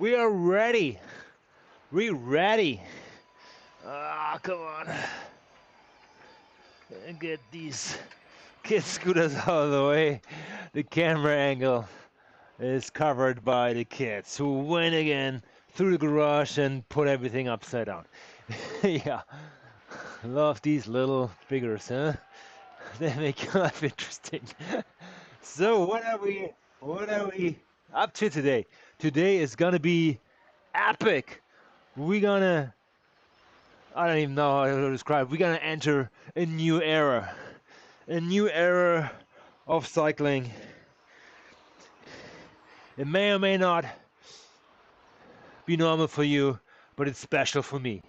We are ready. We ready. Ah, come on. Get these kid scooters out of the way. The camera angle is covered by the kids who went again through the garage and put everything upside down. Yeah. Love these little figures, huh? They make life interesting. So what are we up to today? Today is gonna be epic. We're gonna I don't even know how to describe. We're gonna enter a new era. A new era of cycling. It may or may not be normal for you, but it's special for me.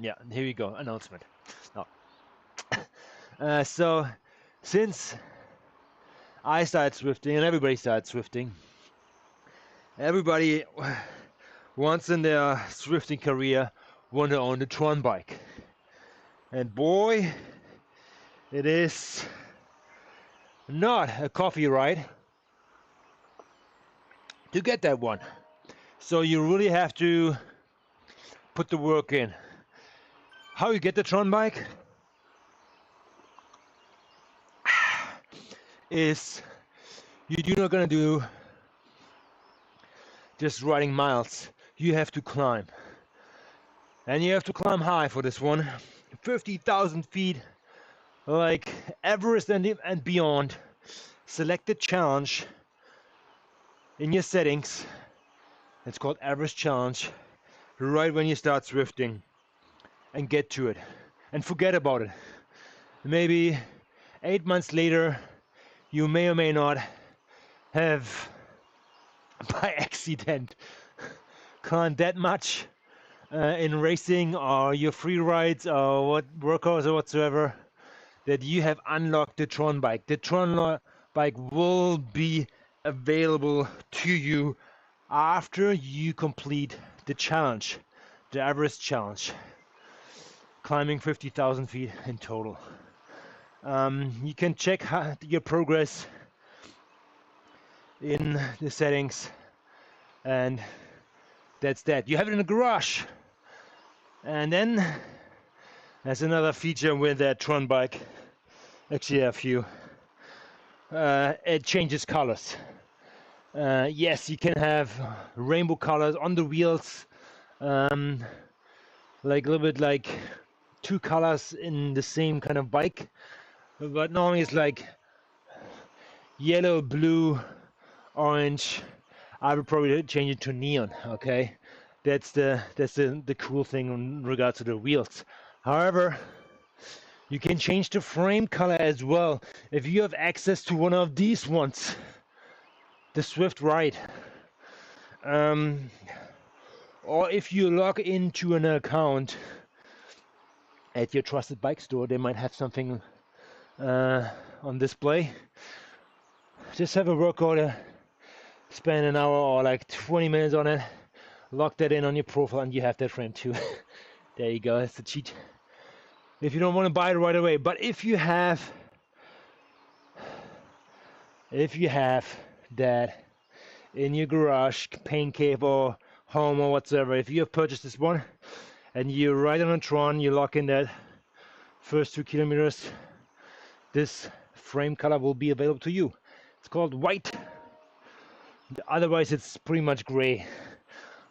Yeah, here we go. Announcement. No. So, since I started swifting and everybody started swifting, everybody once in their swifting career want to own the TRON bike. And boy, it is not a coffee ride to get that one. So you really have to put the work in. How you get the TRON bike is you're not gonna do just riding miles. You have to climb. And you have to climb high for this one. 50,000 feet, like Everest and beyond. Select the challenge in your settings. It's called Everest Challenge. Right when you start swifting, and get to it. And forget about it. Maybe 8 months later, you may or may not have, by accident, climbed that much in racing or your free rides or what workouts or whatsoever, that you have unlocked the TRON bike. The TRON bike will be available to you after you complete the challenge, the Everest challenge, climbing 50,000 feet in total. You can check your progress in the settings, and that's that. You have it in the garage. And then there's another feature with that TRON bike. Actually, a few. It changes colors. Yes, you can have rainbow colors on the wheels, like a little bit like two colors in the same kind of bike, but normally it's like yellow, blue, orange. I would probably change it to neon. Okay, that's the cool thing in regards to the wheels. However, you can change the frame color as well if you have access to one of these ones, the Swift Ride, or if you log into an account at your trusted bike store. They might have something on display. Just have a workout, spend an hour or like 20 minutes on it, lock that in on your profile, and you have that frame too. There you go, that's the cheat. If you don't want to buy it right away, but if you have that in your garage, paint cave or home or whatsoever, if you have purchased this one and you ride on a TRON, you lock in that first 2 kilometers, this frame color will be available to you. It's called white. Otherwise it's pretty much gray,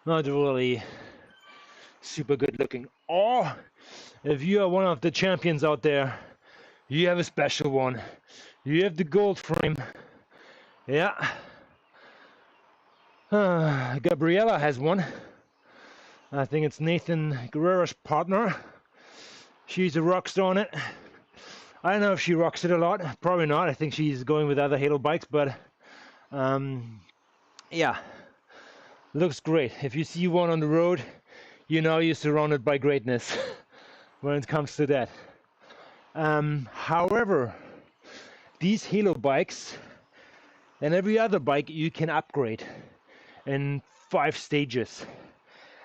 not really super good looking. Or if you are one of the champions out there, you have a special one. You have the gold frame. Yeah. Gabriella has one. I think it's Nathan Guerrero's partner. She's a rock star on it. I don't know if she rocks it a lot. Probably not. I think she's going with other Halo bikes, but yeah, looks great. If you see one on the road, you know you're surrounded by greatness when it comes to that. However, these Halo bikes and every other bike you can upgrade in 5 stages.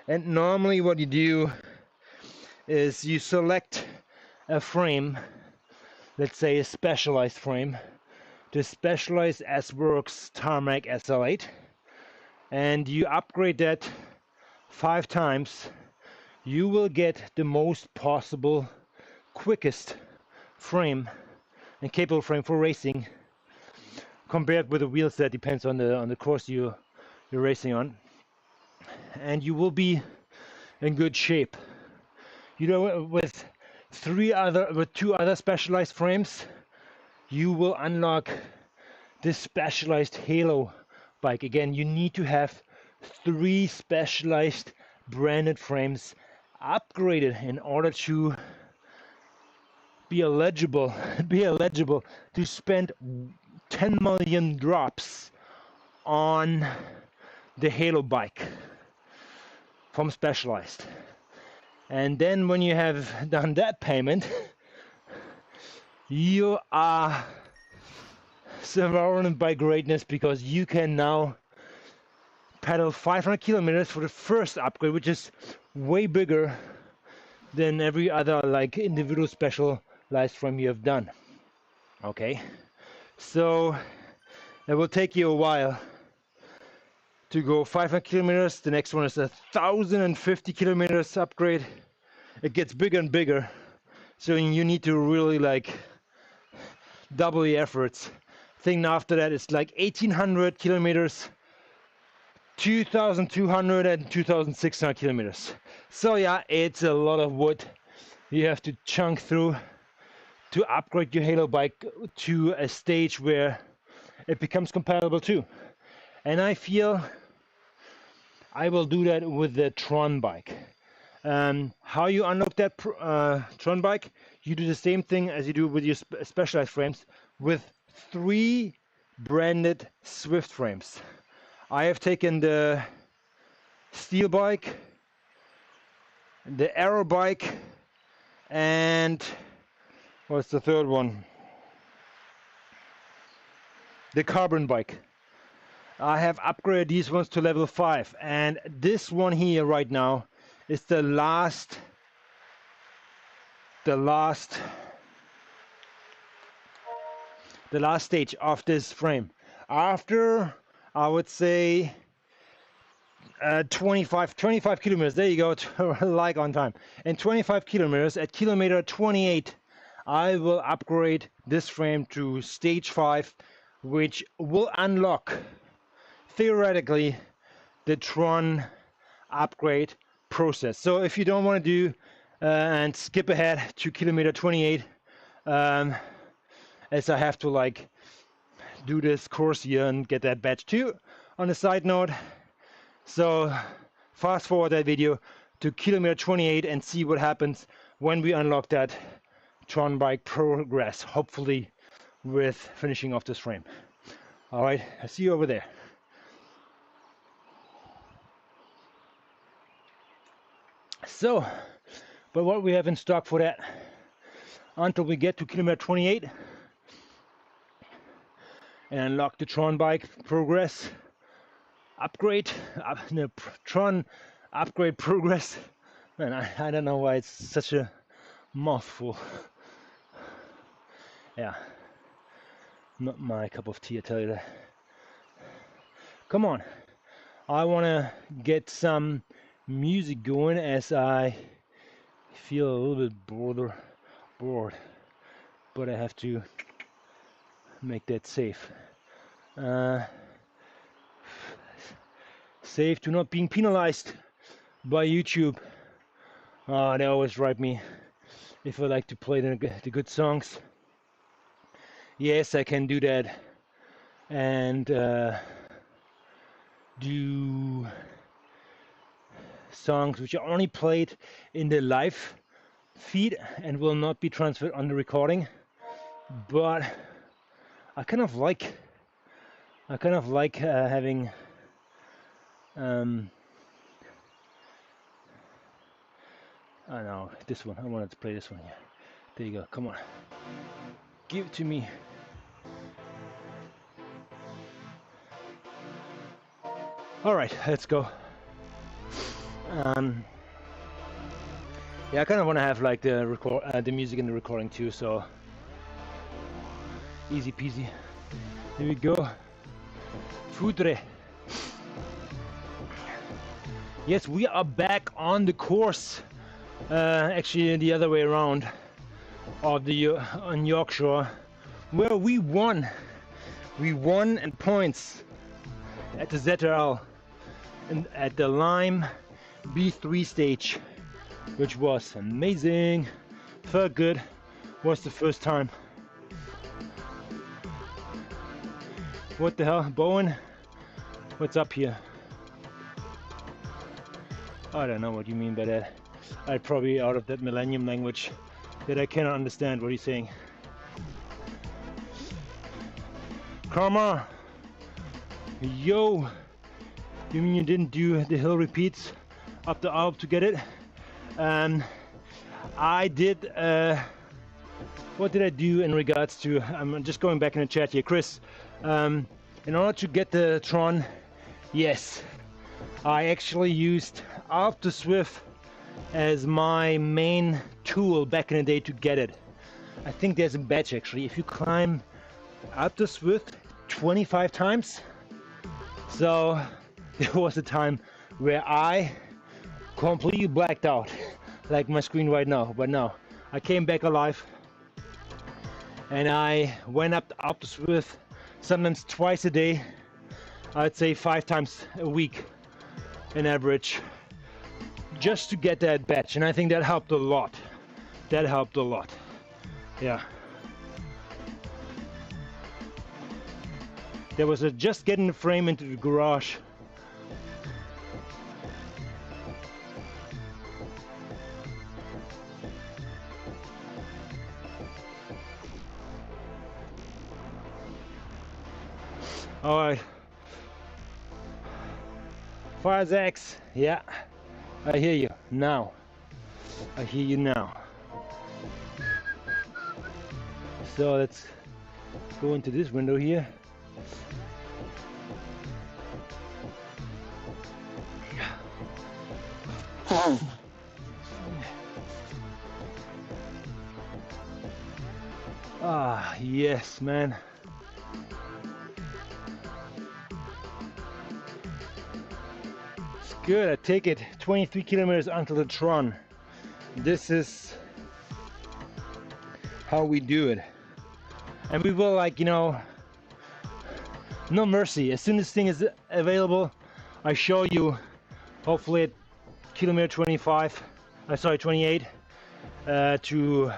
And normally what you do is you select a frame, let's say a specialized frame, the Specialized S-Works Tarmac SL8, and you upgrade that 5 times, you will get the most possible quickest frame and capable frame for racing compared with the wheels. That depends on the course you're racing on, and you will be in good shape. You know, with 2 other Specialized frames, you will unlock this Specialized Halo bike. Again, you need to have 3 Specialized branded frames upgraded in order to be eligible to spend 10 million drops on the Halo bike from Specialized. And then when you have done that payment, you are surrounded by greatness, because you can now pedal 500 kilometers for the first upgrade, which is way bigger than every other like individual Specialized frame you have done. Okay, so it will take you a while to go 500 kilometers. The next one is 1,050 kilometers upgrade. It gets bigger and bigger, so you need to really like double the efforts. Thing after that is like 1,800 kilometers, 2,200 and 2,600 kilometers. So yeah, it's a lot of wood you have to chunk through to upgrade your Halo bike to a stage where it becomes compatible too. And I feel I will do that with the TRON bike. How you unlock that TRON bike? You do the same thing as you do with your Specialized frames, with 3 branded Swift frames. I have taken the steel bike, the aero bike, and what's the third one? The carbon bike. I have upgraded these ones to level 5, and this one here right now is the last stage of this frame. After, I would say, 25 kilometers, there you go, like on time. And 25 kilometers, at kilometer 28, I will upgrade this frame to stage 5, which will unlock, theoretically, the TRON upgrade process. So if you don't want to do and skip ahead to kilometer 28, as I have to like do this course here and get that badge too on a side note, so fast forward that video to kilometer 28 and see what happens when we unlock that TRON bike progress, hopefully with finishing off this frame. All right, I see you over there. So, but what we have in stock for that until we get to kilometer 28 and unlock the TRON bike progress upgrade, TRON upgrade progress. Man, I don't know why it's such a mouthful. Yeah, not my cup of tea, I tell you that. Come on, I want to get some music going as I feel a little bit bored, but I have to make that safe. Safe to not being penalized by YouTube. They always write me if I like to play the good songs. Yes, I can do that, and do songs which are only played in the live feed and will not be transferred on the recording. But I kind of like having I know this one. I wanted to play this one here. There you go. Come on, give it to me. All right, let's go. Yeah, I kind of want to have like the music in the recording too, so easy peasy. Here we go. Foudre. Yes, we are back on the course. Actually, the other way around, of the on Yorkshire, where we won. We won in points at the ZRL and at the Lime B3 stage, which was amazing. Felt good. Was the first time. What the hell, Bowen? What's up here? I don't know what you mean by that. I'm probably out of that millennium language that I cannot understand what he's saying. Karma! Yo! You mean you didn't do the hill repeats up the Alp to get it? I did, what did I do in regards to, I'm just going back in the chat here, Chris. In order to get the TRON, yes, I actually used Alp to Swift as my main tool back in the day to get it. I think there's a badge actually, if you climb Alp to Swift 25 times. So there was a time where I completely blacked out, like my screen right now, but no, I came back alive and I went up to Swift sometimes twice a day. I'd say 5 times a week in average, just to get that badge, and I think that helped a lot. That helped a lot. Yeah. There was just getting the frame into the garage. All right. Firezax, yeah, I hear you now. I hear you now. So let's go into this window here. Ah, yes, man. It's good, I take it. 23 kilometers until the TRON. This is how we do it. And we will, like, you know, no mercy. As soon as this thing is available, I show you, hopefully at kilometer 25, sorry, 28, to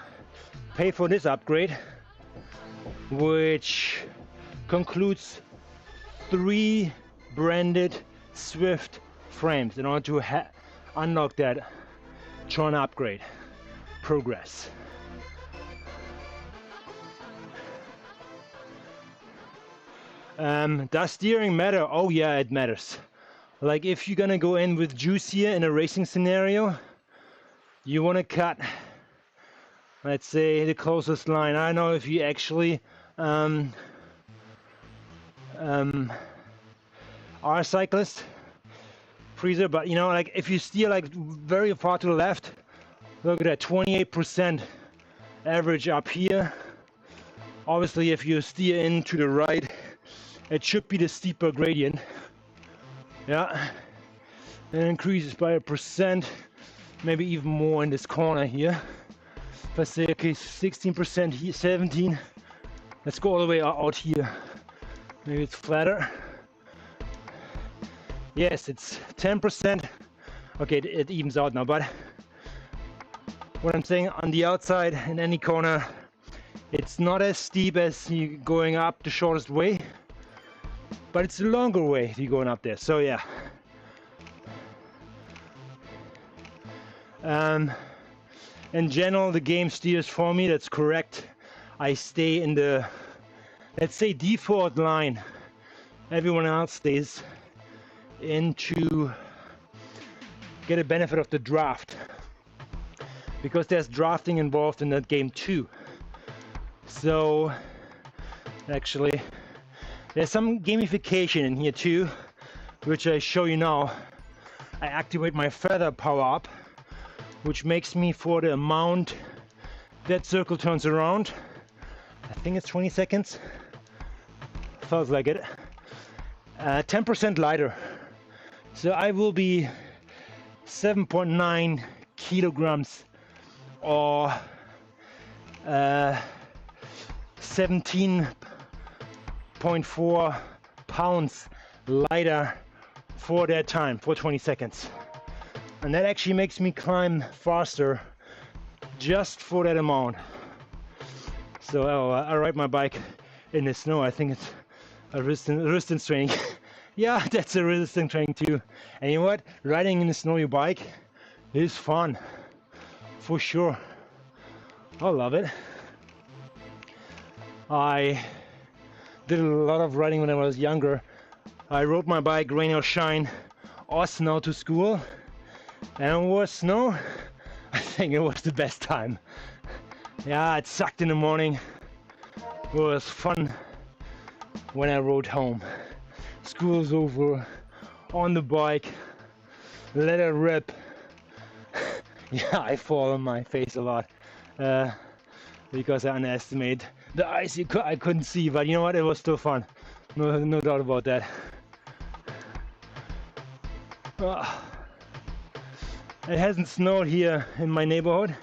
pay for this upgrade, which concludes 3 branded Swift frames in order to unlock that TRON upgrade progress. Does steering matter? Oh yeah, it matters. Like if you're gonna go in with juicier in a racing scenario, you want to cut, let's say, the closest line. I don't know if you actually are a cyclist, freezer, but you know, like if you steer like very far to the left, look at that 28% average up here. Obviously, if you steer in to the right, it should be the steeper gradient. Yeah, it increases by 1%, maybe even more in this corner here. If I say, okay, 16% here, 17, let's go all the way out here. Maybe it's flatter. Yes, it's 10%. Okay, it evens out now, but what I'm saying, on the outside in any corner, it's not as steep as you going up the shortest way, but it's a longer way if you're going up there. So yeah. In general, the game steers for me, that's correct. I stay in the, let's say, default line. Everyone else stays in to get a benefit of the draft, because there's drafting involved in that game too. So actually there's some gamification in here too, which I show you now. I activate my feather power up, which makes me, for the amount that circle turns around, I think it's 20 seconds, feels like it. 10% lighter. So I will be 7.9 kilograms or 17.4 pounds lighter for that time, for 20 seconds. And that actually makes me climb faster just for that amount. So I ride my bike in the snow. I think it's a resistance training. Yeah, that's a resistance training too. And you know what? Riding in a snowy bike is fun, for sure. I love it. I did a lot of riding when I was younger. I rode my bike, rain or shine, or snow to school. And it was snow. I think it was the best time. Yeah, it sucked in the morning. It was fun when I rode home. School's over, on the bike, let it rip. Yeah, I fall on my face a lot because I underestimate the ice I couldn't see, but you know what, it was still fun. No doubt about that. It hasn't snowed here in my neighborhood.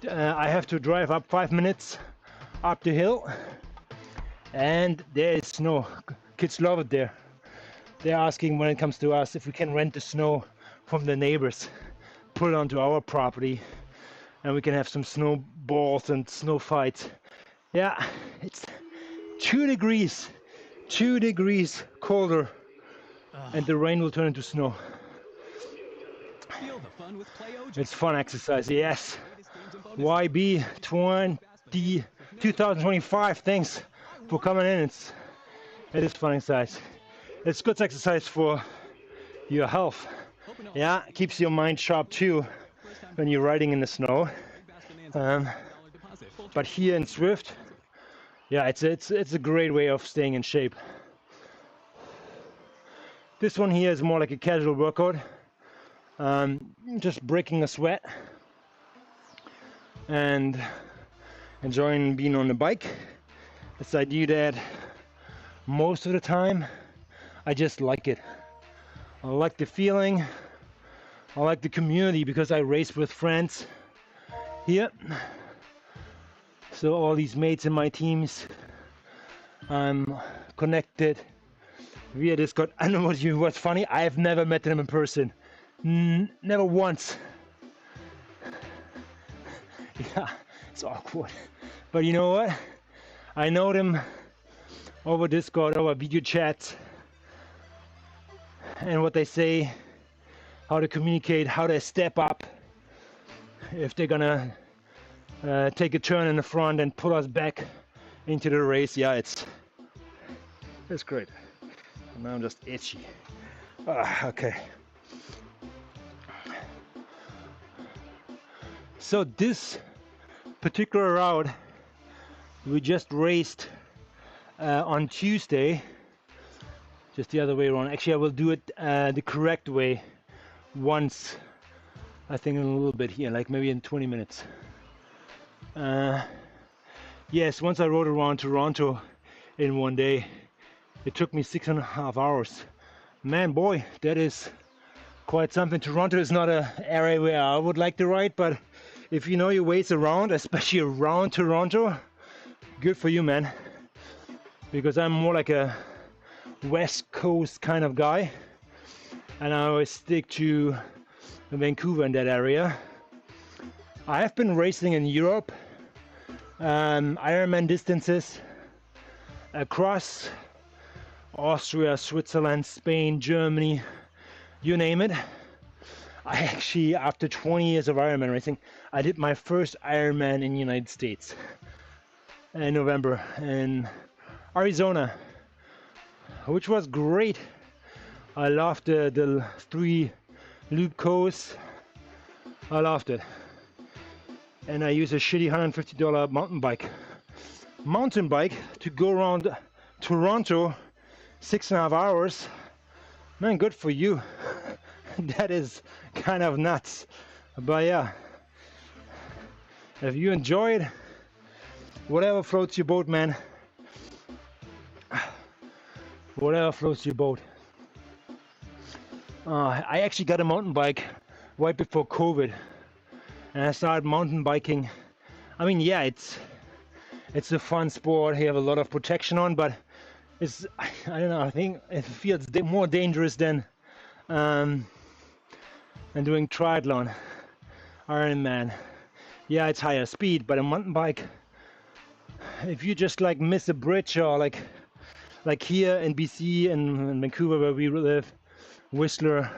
I have to drive up 5 minutes up the hill and there is snow. Kids love it there. They're asking when it comes to us if we can rent the snow from the neighbors, put it onto our property, and we can have some snowballs and snow fights. Yeah, it's 2 degrees colder, and the rain will turn into snow. It's fun exercise, yes. YB 2025, thanks for coming in. It is fun exercise. It's good exercise for your health. Yeah, keeps your mind sharp too when you're riding in the snow. But here in Swift, yeah, it's a great way of staying in shape. This one here is more like a casual workout. Just breaking a sweat and enjoying being on the bike. As I do that most of the time, I just like it. I like the feeling. I like the community because I race with friends here. So all these mates in my teams, I'm connected via Discord. I know what's funny. I have never met them in person. Never once. Yeah, it's awkward. But you know what? I know them over Discord, over video chats, and what they say, how to communicate, how to step up if they're gonna take a turn in the front and pull us back into the race. Yeah, it's great. Now I'm just itchy. Okay. So this particular route we just raced on Tuesday, just the other way around. Actually, I will do it the correct way once, I think in a little bit here, like maybe in 20 minutes. Yes, once I rode around Toronto in one day, it took me 6.5 hours. Man, boy, that is quite something. Toronto is not an area where I would like to ride, but if you know your ways around, especially around Toronto, good for you, man. Because I'm more like a West Coast kind of guy, and I always stick to Vancouver in that area. I have been racing in Europe, Ironman distances across Austria, Switzerland, Spain, Germany, you name it. I actually, after 20 years of Ironman racing, I did my first Ironman in the United States in November in Arizona, which was great. I loved the 3 loop course. I loved it. And I used a shitty $150 mountain bike to go around Toronto 6.5 hours. Man, good for you. That is kind of nuts. But yeah, if you enjoy it, whatever floats your boat, man, whatever floats your boat. I actually got a mountain bike right before COVID, and I started mountain biking. I mean, yeah, it's a fun sport. You have a lot of protection on, but it's, I don't know, I think it feels more dangerous than doing triathlon, Ironman. Yeah, it's higher speed, but a mountain bike, if you just like miss a bridge, or like here in BC and in Vancouver where we live, Whistler,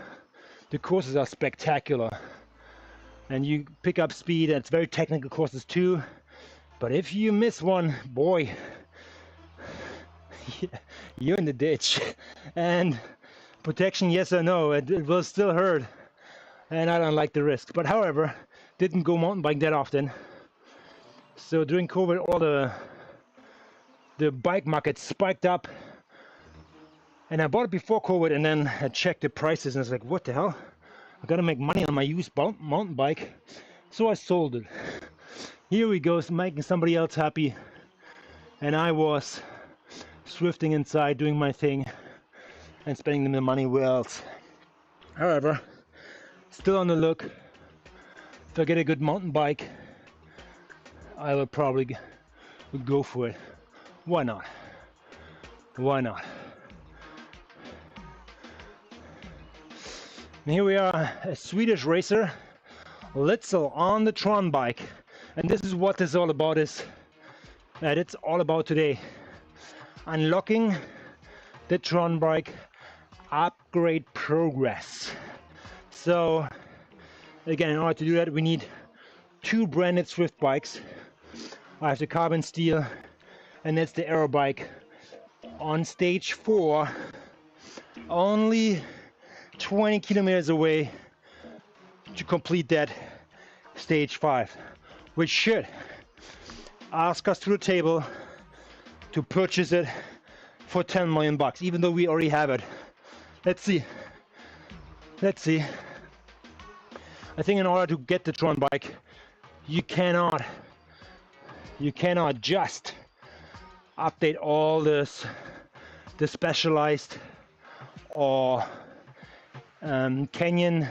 the courses are spectacular, and you pick up speed. It's very technical courses too, but if you miss one, boy, you're in the ditch. And protection, yes or no, it will still hurt, and I don't like the risk. But however, didn't go mountain biking that often, so during COVID all the bike market spiked up, and I bought it before COVID, and then I checked the prices and I was like, what the hell, I gotta make money on my used mountain bike, so I sold it. Here we go, making somebody else happy, and I was swifting inside, doing my thing and spending the money where else. However, still on the look. If I get a good mountain bike, I will probably go for it. Why not? Why not? And here we are, a Swedish racer, Litzel, on the TRON bike. And this is what this is all about, it's all about today. Unlocking the TRON bike upgrade progress. So again, in order to do that, we need 2 branded Swift bikes. I have the carbon steel, and that's the aero bike on stage 4, only 20 kilometers away to complete that stage 5, which should ask us to the table to purchase it for 10 million bucks, even though we already have it. Let's see. I think in order to get the TRON bike, you cannot just update all the specialized or Canyon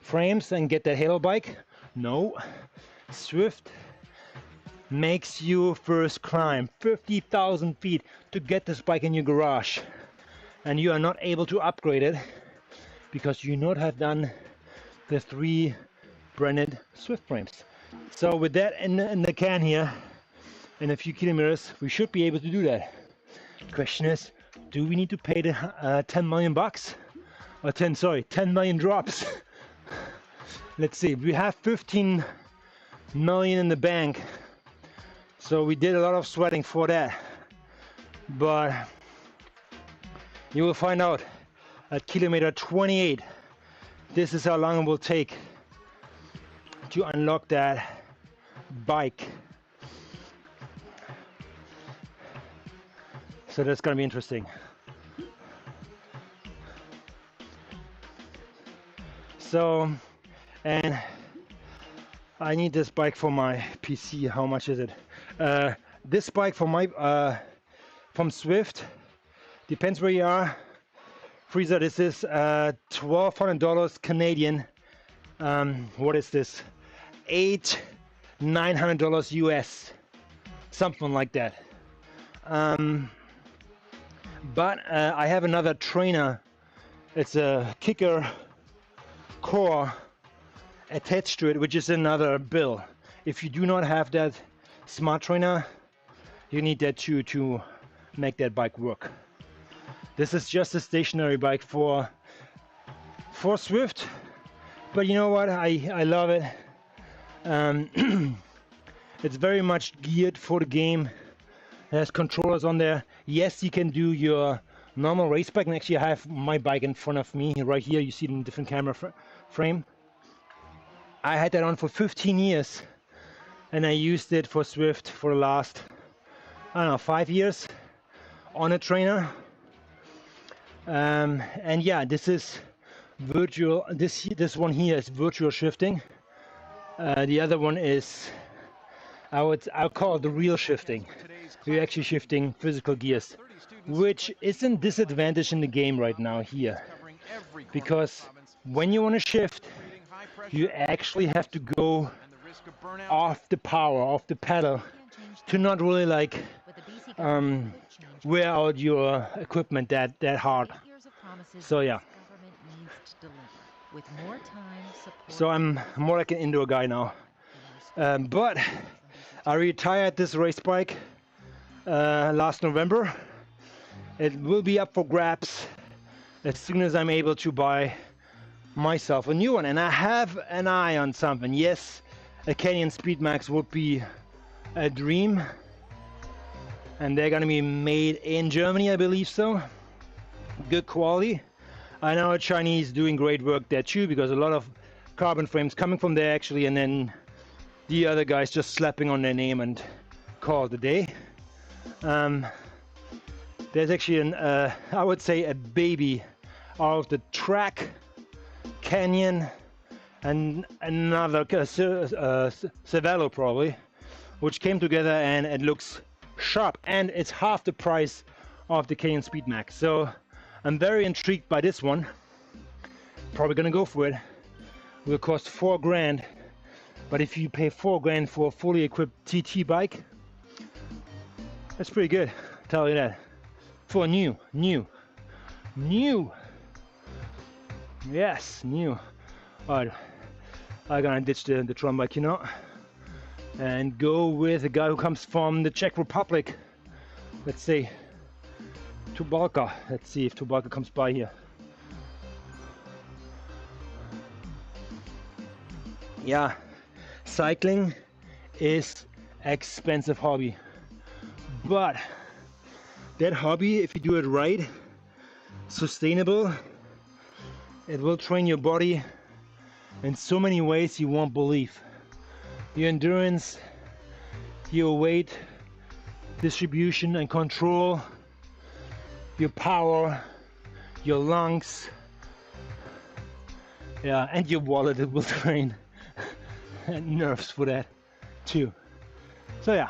frames and get that Halo bike. No, Swift makes you first climb 50,000 feet to get this bike in your garage, and you are not able to upgrade it because you not have done the 3 branded Swift frames. So with that in the can here, in a few kilometers, we should be able to do that. The question is, do we need to pay the 10 million bucks? Or 10 million drops. Let's see, we have 15 million in the bank, so we did a lot of sweating for that. But you will find out at kilometer 28, this is how long it will take to unlock that bike. So that's gonna be interesting. So, and I need this bike for my PC. How much is it? This bike for my from Swift, depends where you are. Freezer, this is $1,200 Canadian. What is this? $900 US, something like that. But I have another trainer. It's a kicker core attached to it, which is another bill. If you do not have that smart trainer, you need that too to make that bike work. This is just a stationary bike for Swift, but you know what, I love it. It's very much geared for the game. It has controllers on there. Yes, you can do your normal race bike, and actually I have my bike in front of me right here. You see it in a different camera frame. I had that on for 15 years, and I used it for Swift for the last, I don't know, 5 years on a trainer. And yeah, this is virtual. This one here is virtual shifting. The other one is, I'll call it the real shifting. You're actually shifting physical gears. which isn't disadvantaged in the game right now here. Because when you want to shift, you actually have to go off the power, off the pedal, to not really like wear out your equipment that hard. So yeah. So I'm more like an indoor guy now. But I retired this race bike last November. It will be up for grabs as soon as I'm able to buy myself a new one. And I have an eye on something. Yes, a Canyon Speedmax would be a dream. And they're gonna be made in Germany, I believe so. Good quality. I know a Chinese doing great work there too, because a lot of carbon frames coming from there actually, and then the other guys just slapping on their name and call it a day. There's actually an, I would say, a baby out of the track, Canyon, and another Cervelo probably, which came together, and it looks sharp, and it's half the price of the Canyon Speedmax. So I'm very intrigued by this one. Probably gonna go for it. Will cost 4 grand, but if you pay 4 grand for a fully equipped TT bike, that's pretty good, I'll tell you that. For new. Yes, new. Alright, I'm gonna ditch the TRON bike, you know, and go with a guy who comes from the Czech Republic. Let's see, Tubalka. Let's see if Tubalka comes by here. Yeah, cycling is expensive hobby, but that hobby, if you do it right, sustainable, it will train your body in so many ways you won't believe. Your endurance, your weight distribution and control, your power, your lungs, yeah, and your wallet, it will train, and nerves for that too. So yeah.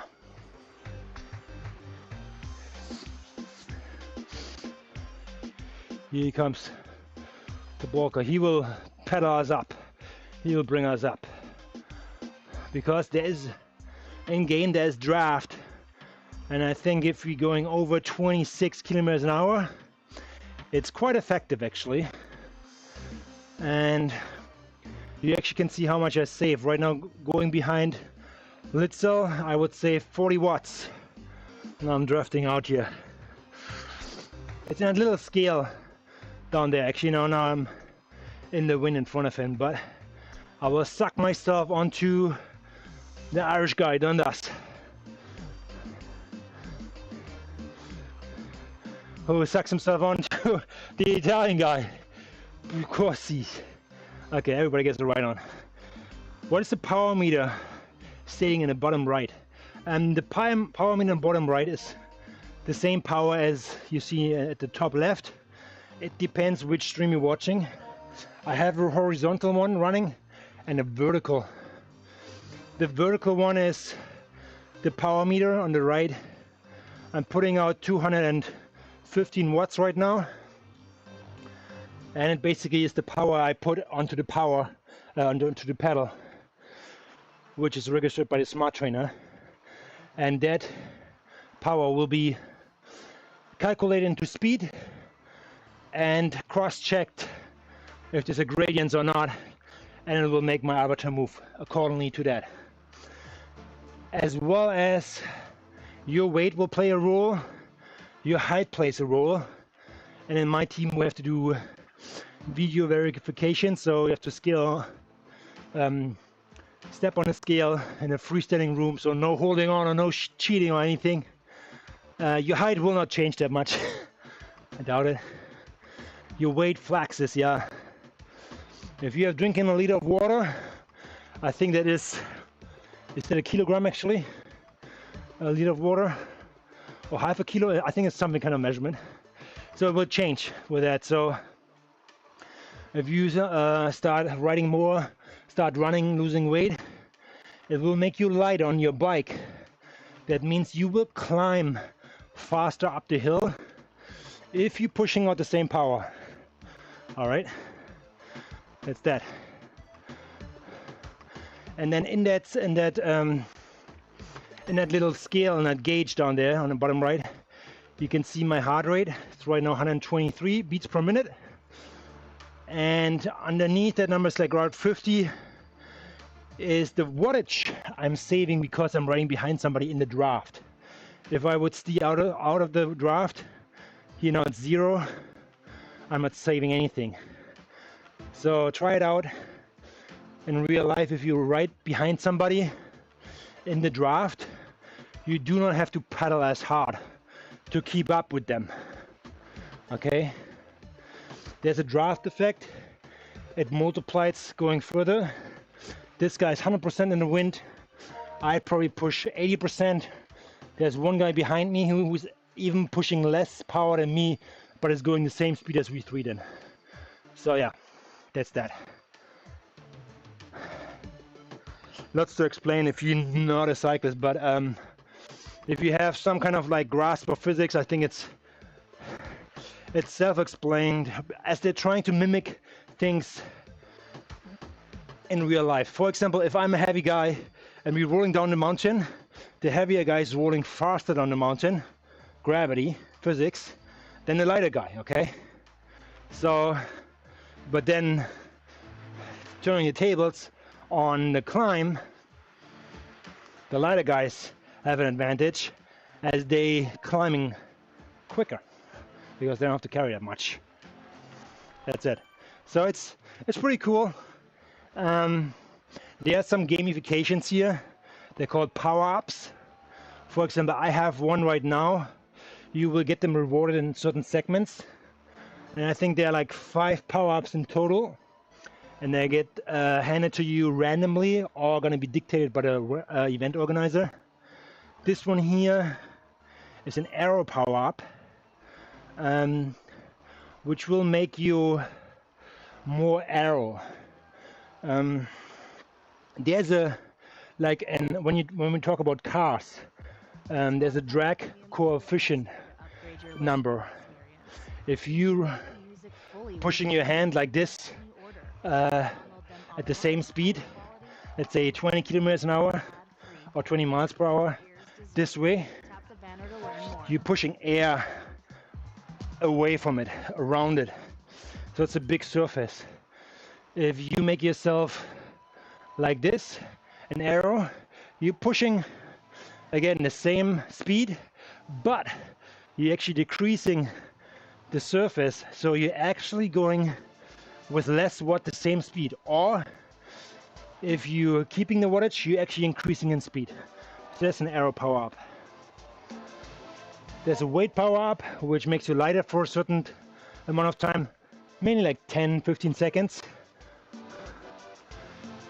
Here he comes, the walker. He will pedal us up. He will bring us up. Because there's, in game there's draft. And I think if we're going over 26 kilometers an hour, it's quite effective actually. And you actually can see how much I save. Right now going behind Litzel, I would save 40 watts. Now I'm drafting out here. It's in a little scale down there actually. Now I'm in the wind in front of him, but I will suck myself onto the Irish guy, Dundas, who sucks himself onto the Italian guy, Bucorsi. Okay, everybody gets the right on. What is the power meter stating in the bottom right? And the power meter in the bottom right is the same power as you see at the top left. It depends which stream you're watching. I have a horizontal one running and a vertical. The vertical one is the power meter on the right. I'm putting out 215 watts right now, and it basically is the power I put onto the power onto the pedal, which is registered by the smart trainer, and that power will be calculated into speed and cross-checked if there's a gradient or not, and it will make my avatar move accordingly to that. As well as your weight will play a role, your height plays a role, and in my team we have to do video verification, so you have to scale, step on a scale in a freestanding room, so no holding on or no cheating or anything. Your height will not change that much. I doubt it. Your weight flaxes, yeah. If you have drinking a liter of water, I think that is that a kilogram actually? A liter of water, or half a kilo? I think it's some kind of measurement. So it will change with that. So if you start riding more, start running, losing weight, it will make you light on your bike. That means you will climb faster up the hill if you're pushing out the same power. All right, that's that. And then in that little scale, in that gauge down there on the bottom right, you can see my heart rate. It's right now 123 beats per minute. And underneath that number is like around 50 is the wattage I'm saving because I'm riding behind somebody in the draft. If I would stay out of the draft, you know, it's 0. I'm not saving anything. So try it out in real life. If you ride behind somebody in the draft, you do not have to pedal as hard to keep up with them. Okay? There's a draft effect. It multiplies going further. This guy's 100% in the wind. I probably push 80%. There's one guy behind me who's even pushing less power than me, but is going the same speed as we three then. So yeah, that's that. Lots to explain if you're not a cyclist, but if you have some kind of like grasp of physics, I think it's self-explained, as they're trying to mimic things in real life. For example, if I'm a heavy guy and we're rolling down the mountain, the heavier guy is rolling faster down the mountain, gravity, physics, than the lighter guy, okay? So, but then turning the tables on the climb, the lighter guys have an advantage as they climbing quicker because they don't have to carry that much. That's it. So it's pretty cool. There are some gamifications here. They're called power-ups. For example, I have one right now. You will get them rewarded in certain segments. And I think there are like 5 power-ups in total. And they get handed to you randomly or going to be dictated by the event organizer. This one here is an arrow power-up, which will make you more arrow. There's a like, and when we talk about cars, there's a drag coefficient number. If you pushing your hand like this at the same speed, let's say 20 kilometers an hour or 20 miles per hour this way, you're pushing air away from it, around it. So it's a big surface. If you make yourself like this, an arrow, you're pushing again the same speed, but you're actually decreasing the surface, so you're actually going with less watt the same speed. Or if you're keeping the wattage, you're actually increasing in speed. So that's an arrow power up. There's a weight power up, which makes you lighter for a certain amount of time, mainly like 10-15 seconds.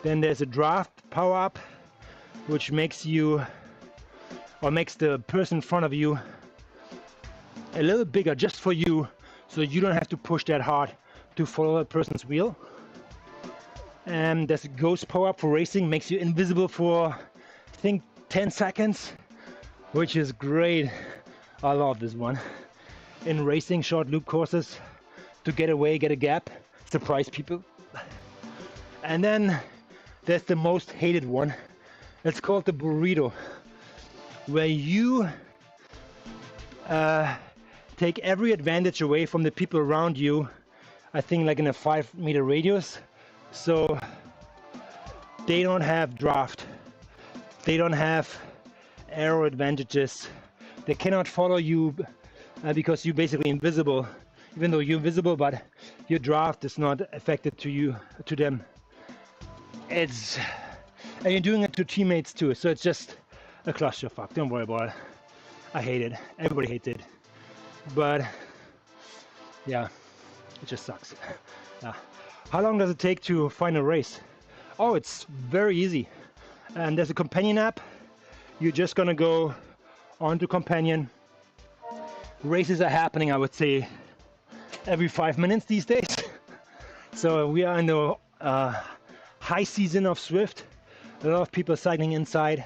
Then there's a draft power up, which makes you, or makes the person in front of you a little bigger just for you, so you don't have to push that hard to follow that person's wheel. And there's a ghost power up for racing, makes you invisible for I think 10 seconds, which is great. I love this one. In racing short loop courses, to get away, get a gap, surprise people. And then there's the most hated one. It's called the burrito, where you take every advantage away from the people around you, I think like in a 5-meter radius. So they don't have draft, they don't have aero advantages, they cannot follow you because you're basically invisible, even though you're invisible, but your draft is not affected to them. And you're doing it to teammates too, so it's just a clusterfuck. Don't worry about it. I hate it. Everybody hates it. But yeah, it just sucks. How long does it take to find a race? Oh, it's very easy. And there's a companion app. You're just gonna go onto companion. Races are happening, I would say, every 5 minutes these days. So we are in the high season of Swift. A lot of people cycling inside,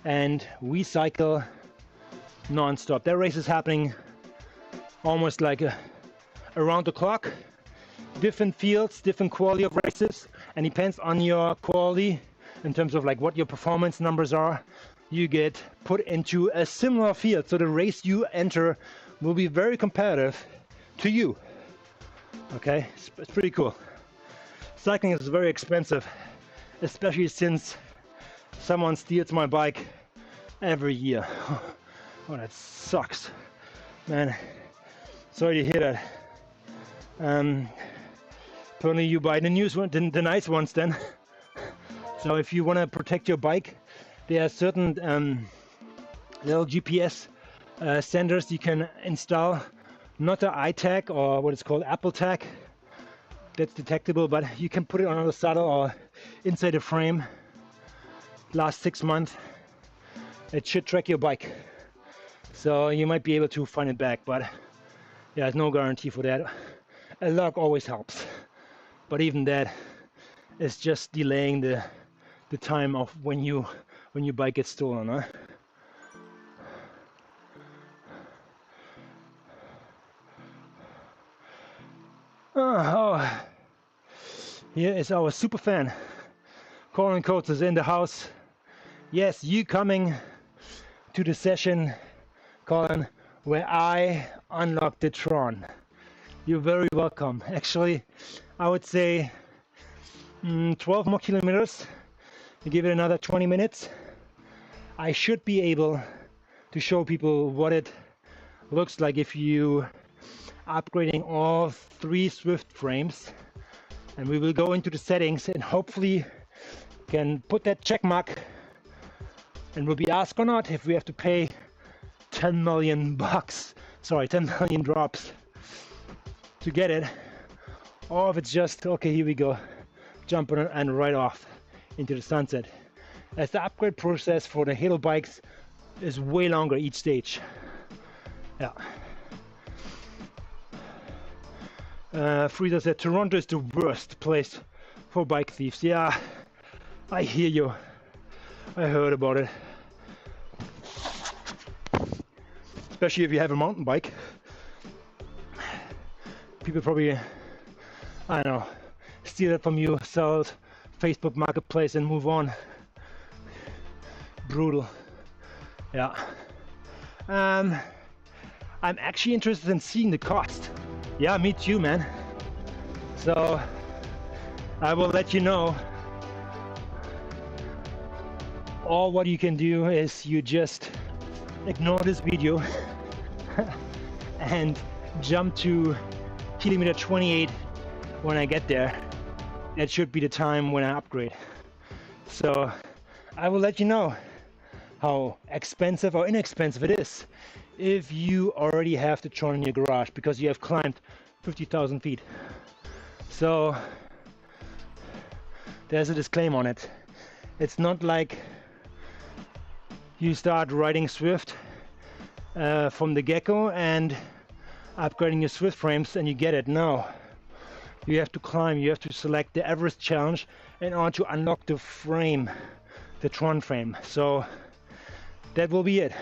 and we cycle non-stop. That race is happening almost like around the clock. Different fields, different quality of races, and depends on your quality in terms of like what your performance numbers are. You get put into a similar field, so the race you enter will be very competitive to you. Okay, it's pretty cool. Cycling is very expensive, especially since someone steals my bike every year. Oh, that sucks, man. Sorry to hear that. Apparently you buy the nice ones then. So if you want to protect your bike, there are certain little GPS senders you can install. Not the iTag or what it's called Apple Tag. That's detectable, but you can put it on the saddle or inside the frame. Last 6 months, it should track your bike. So you might be able to find it back, but yeah, there's no guarantee for that. A log always helps. But even that is just delaying the time of when your bike gets stolen, huh? Oh, here is our super fan. Colin Coates is in the house. Yes, you coming to the session, Colin, where I unlock the TRON. You're very welcome. Actually, I would say 12 more kilometers. You give it another 20 minutes. I should be able to show people what it looks like if you upgrading all 3 Swift frames. And we will go into the settings and hopefully can put that check mark, and will be asked or not if we have to pay 10 million bucks, sorry, 10 million drops to get it, or if it's just, okay, here we go, jumping and right off into the sunset. As the upgrade process for the Halo bikes is way longer each stage. Yeah. Frieza said Toronto is the worst place for bike thieves. Yeah, I hear you. I heard about it. Especially if you have a mountain bike. People probably, I don't know, steal it from you, sell it, Facebook Marketplace and move on. Brutal. Yeah. I'm actually interested in seeing the cost. Yeah, me too, man. So I will let you know. All what you can do is you just ignore this video and jump to kilometer 28 when I get there. That should be the time when I upgrade. So I will let you know how expensive or inexpensive it is if you already have the TRON in your garage because you have climbed 50,000 feet. So there's a disclaimer on it. It's not like you start riding Swift from the get-go and upgrading your Swift frames and you get it. No, you have to climb, you have to select the Everest challenge in order to unlock the frame, the TRON frame. So that will be it.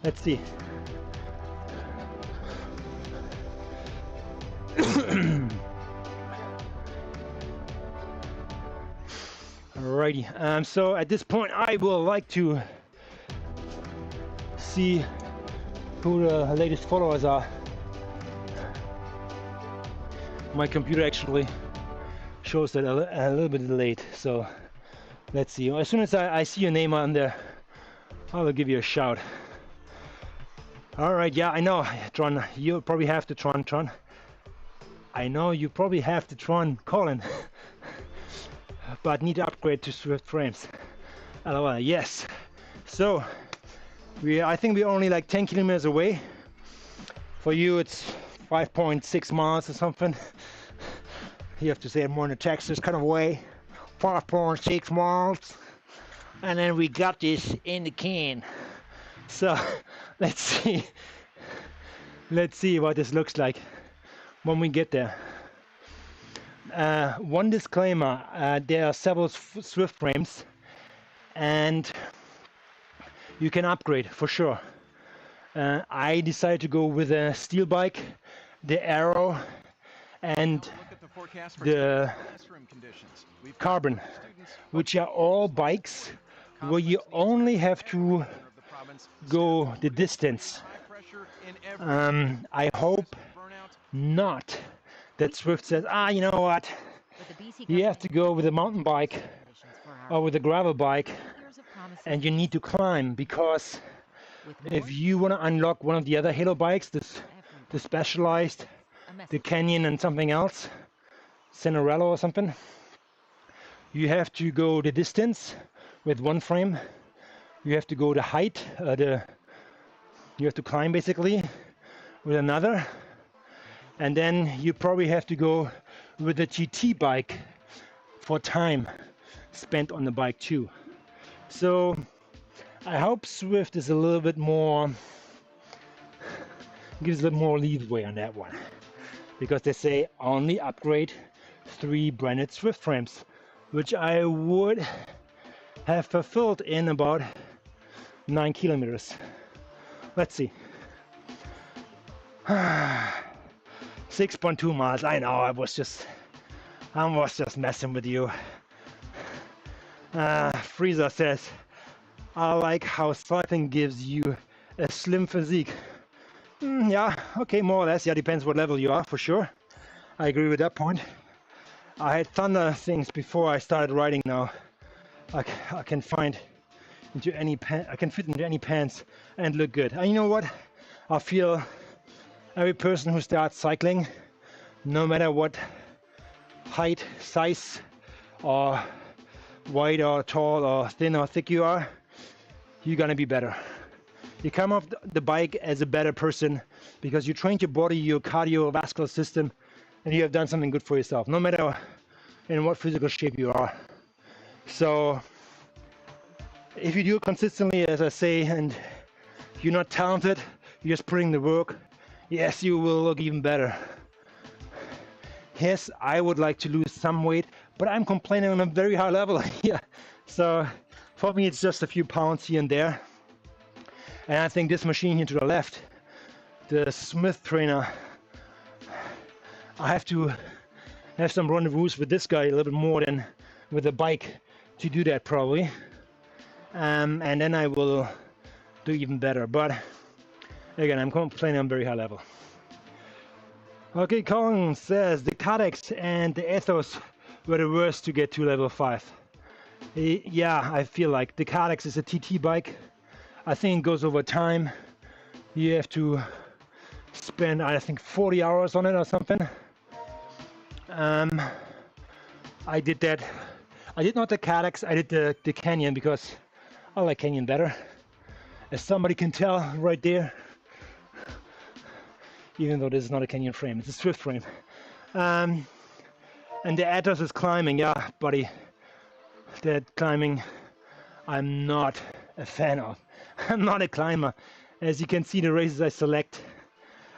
Let's see. Alrighty, so at this point I will like to see who the latest followers are. My computer actually shows that a little bit late, so let's see. As soon as I see your name on there, I will give you a shout. Alright, yeah, I know, Tron, you probably have the Tron. I know you probably have the TRON, Colin. But need to upgrade to Swift frames. LOL, yes. So I think we're only like 10 kilometers away. For you it's 5.6 miles or something. You have to say it more in a Texas kind of way. 5.6 miles. And then we got this in the can. So let's see what this looks like when we get there. One disclaimer, there are several Swift frames and you can upgrade for sure. I decided to go with a steel bike, the Arrow, and the Carbon, which are all bikes where you only have to go the distance. I hope not that Swift says, you know what, you have to go with a mountain bike or with a gravel bike and you need to climb, because if you want to unlock one of the other Halo bikes, the Specialized, the Canyon and something else, Cinderella or something, you have to go the distance with one frame. You have to go the height, you have to climb basically with another. And then you probably have to go with a GT bike for time spent on the bike too. So I hope Swift is a little bit more, gives a little more leeway on that one, because they say only upgrade 3 branded Swift frames, which I would have fulfilled in about 9 kilometers. Let's see. 6.2 miles. I know, I was just messing with you. Freezer says, I like how cycling gives you a slim physique. Yeah, okay, more or less. Yeah, depends what level you are, for sure. I agree with that point. I had thunder things before I started riding now. I can find into any I can fit into any pants and look good. And you know what? I feel every person who starts cycling, no matter what height, size, or wide or tall or thin or thick you are, you're gonna be better. You come off the bike as a better person because you trained your body, your cardiovascular system, and you have done something good for yourself, no matter in what physical shape you are. So if you do it consistently, as I say, and you're not talented, you're just putting the work, yes, you will look even better. Yes, I would like to lose some weight, but I'm complaining on a very high level here. So for me, it's just a few pounds here and there. And I think this machine here to the left, the Smith trainer, I have to have some rendezvous with this guy a little bit more than with the bike to do that probably. And then I will do even better. But again, I'm complaining on very high level. Okay, Colin says the Cadex and the Ethos were the worst to get to level 5. Yeah, I feel like the Cadex is a TT bike. I think it goes over time. You have to spend, I think, 40 hours on it or something. I did that. I did not the Cadex, I did the Canyon because I like Canyon better. As somebody can tell right there, even though this is not a Canyon frame, it's a Swift frame. And the Atos is climbing, yeah, buddy. That climbing, I'm not a fan of. I'm not a climber. As you can see, the races I select,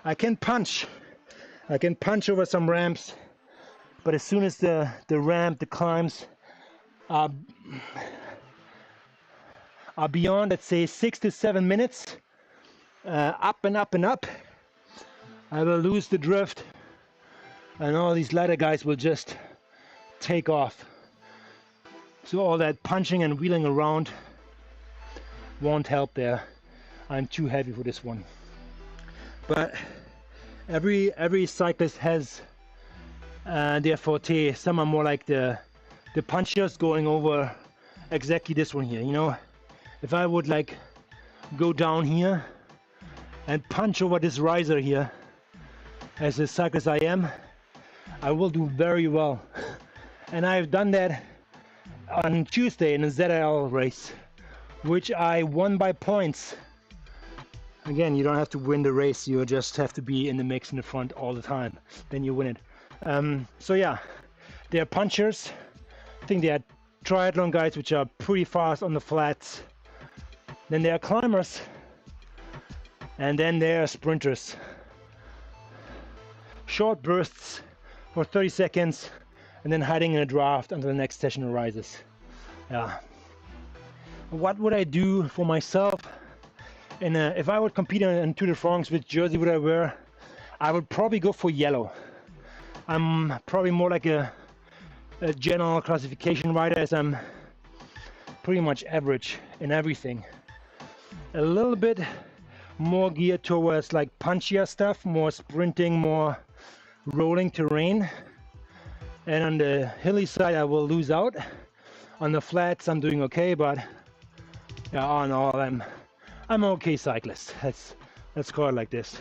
I can punch over some ramps, but as soon as the ramp, the climbs are beyond, let's say, 6 to 7 minutes, up and up and up, I will lose the drift, and all these ladder guys will just take off. So all that punching and wheeling around won't help there. I'm too heavy for this one. But every cyclist has their forte. Some are more like the punchers, going over exactly this one here. You know, if I would like go down here and punch over this riser here, as a cyclist I am, I will do very well. And I've done that on Tuesday in a ZL race, which I won by points. Again, you don't have to win the race, you just have to be in the mix in the front all the time, then you win it. So yeah, they are punchers. I think they are triathlon guys, which are pretty fast on the flats. Then there are climbers, and then there are sprinters. Short bursts for 30 seconds, and then hiding in a draft until the next session arises. Yeah. What would I do for myself? And if I would compete in Tour de France, which jersey would I wear? I would probably go for yellow. I'm probably more like a general classification rider, as I'm pretty much average in everything. A little bit more geared towards like punchier stuff, more sprinting, more rolling terrain. And on the hilly side I will lose out. On the flats I'm doing okay, but yeah, all in all I'm an okay cyclist. Let's call it like this.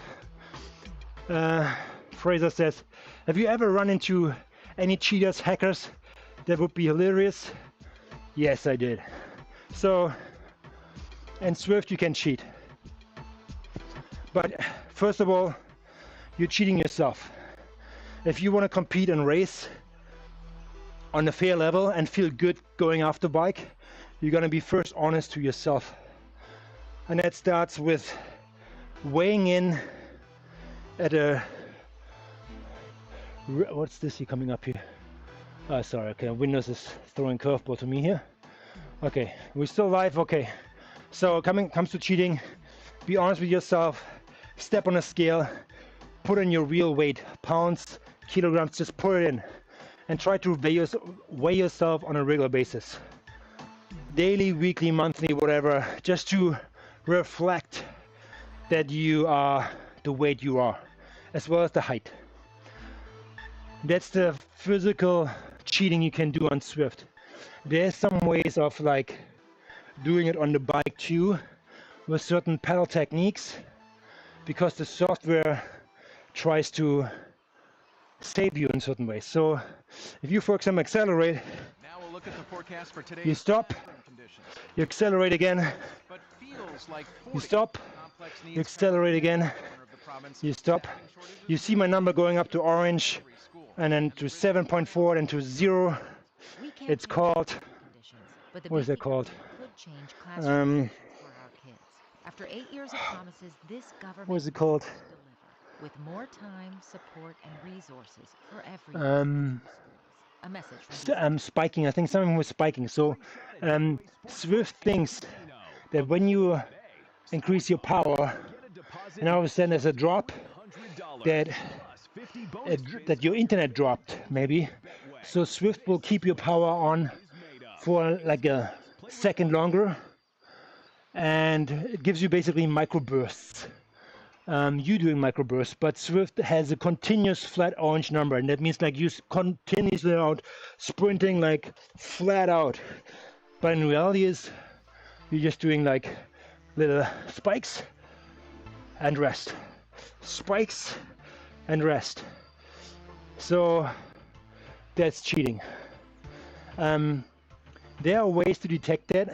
Fraser says, have you ever run into any cheaters, hackers? That would be hilarious. Yes, I did. So, in Swift you can cheat. But first of all, you're cheating yourself. If you want to compete and race on a fair level and feel good going off the bike, you're going to be first honest to yourself. And that starts with weighing in at a... What's this here coming up here? Oh, sorry, okay, Windows is throwing curveball to me here. Okay, we're still live, okay. So comes to cheating, be honest with yourself, step on a scale, put in your real weight, pounds, kilograms, just put it in. And try to weigh yourself on a regular basis. Daily, weekly, monthly, whatever, just to reflect that you are the weight you are, as well as the height. That's the physical cheating you can do on Swift. There's some ways of like doing it on the bike too, with certain pedal techniques, because the software tries to save you in certain ways. So if you, for example, accelerate, now we'll look at the forecast for today. You stop, you accelerate again, but feels like you stop, you accelerate again, you stop. You see my number going up to orange, and then to 7.4, and to 0. It's called, what is it called? After 8 years of promises, this government What is it called? With more time, support, and resources for everyone. A message. Spiking. I think something was spiking. So Swift thinks that when you increase your power, and all of a sudden there's a drop, that your internet dropped, maybe. So Swift will keep your power on for like a second longer, and it gives you basically microbursts. You doing microbursts, but Swift has a continuous flat orange number, and that means like you continuously out sprinting like flat out. But in reality is you're just doing like little spikes and rest, spikes and rest. So that's cheating. There are ways to detect that,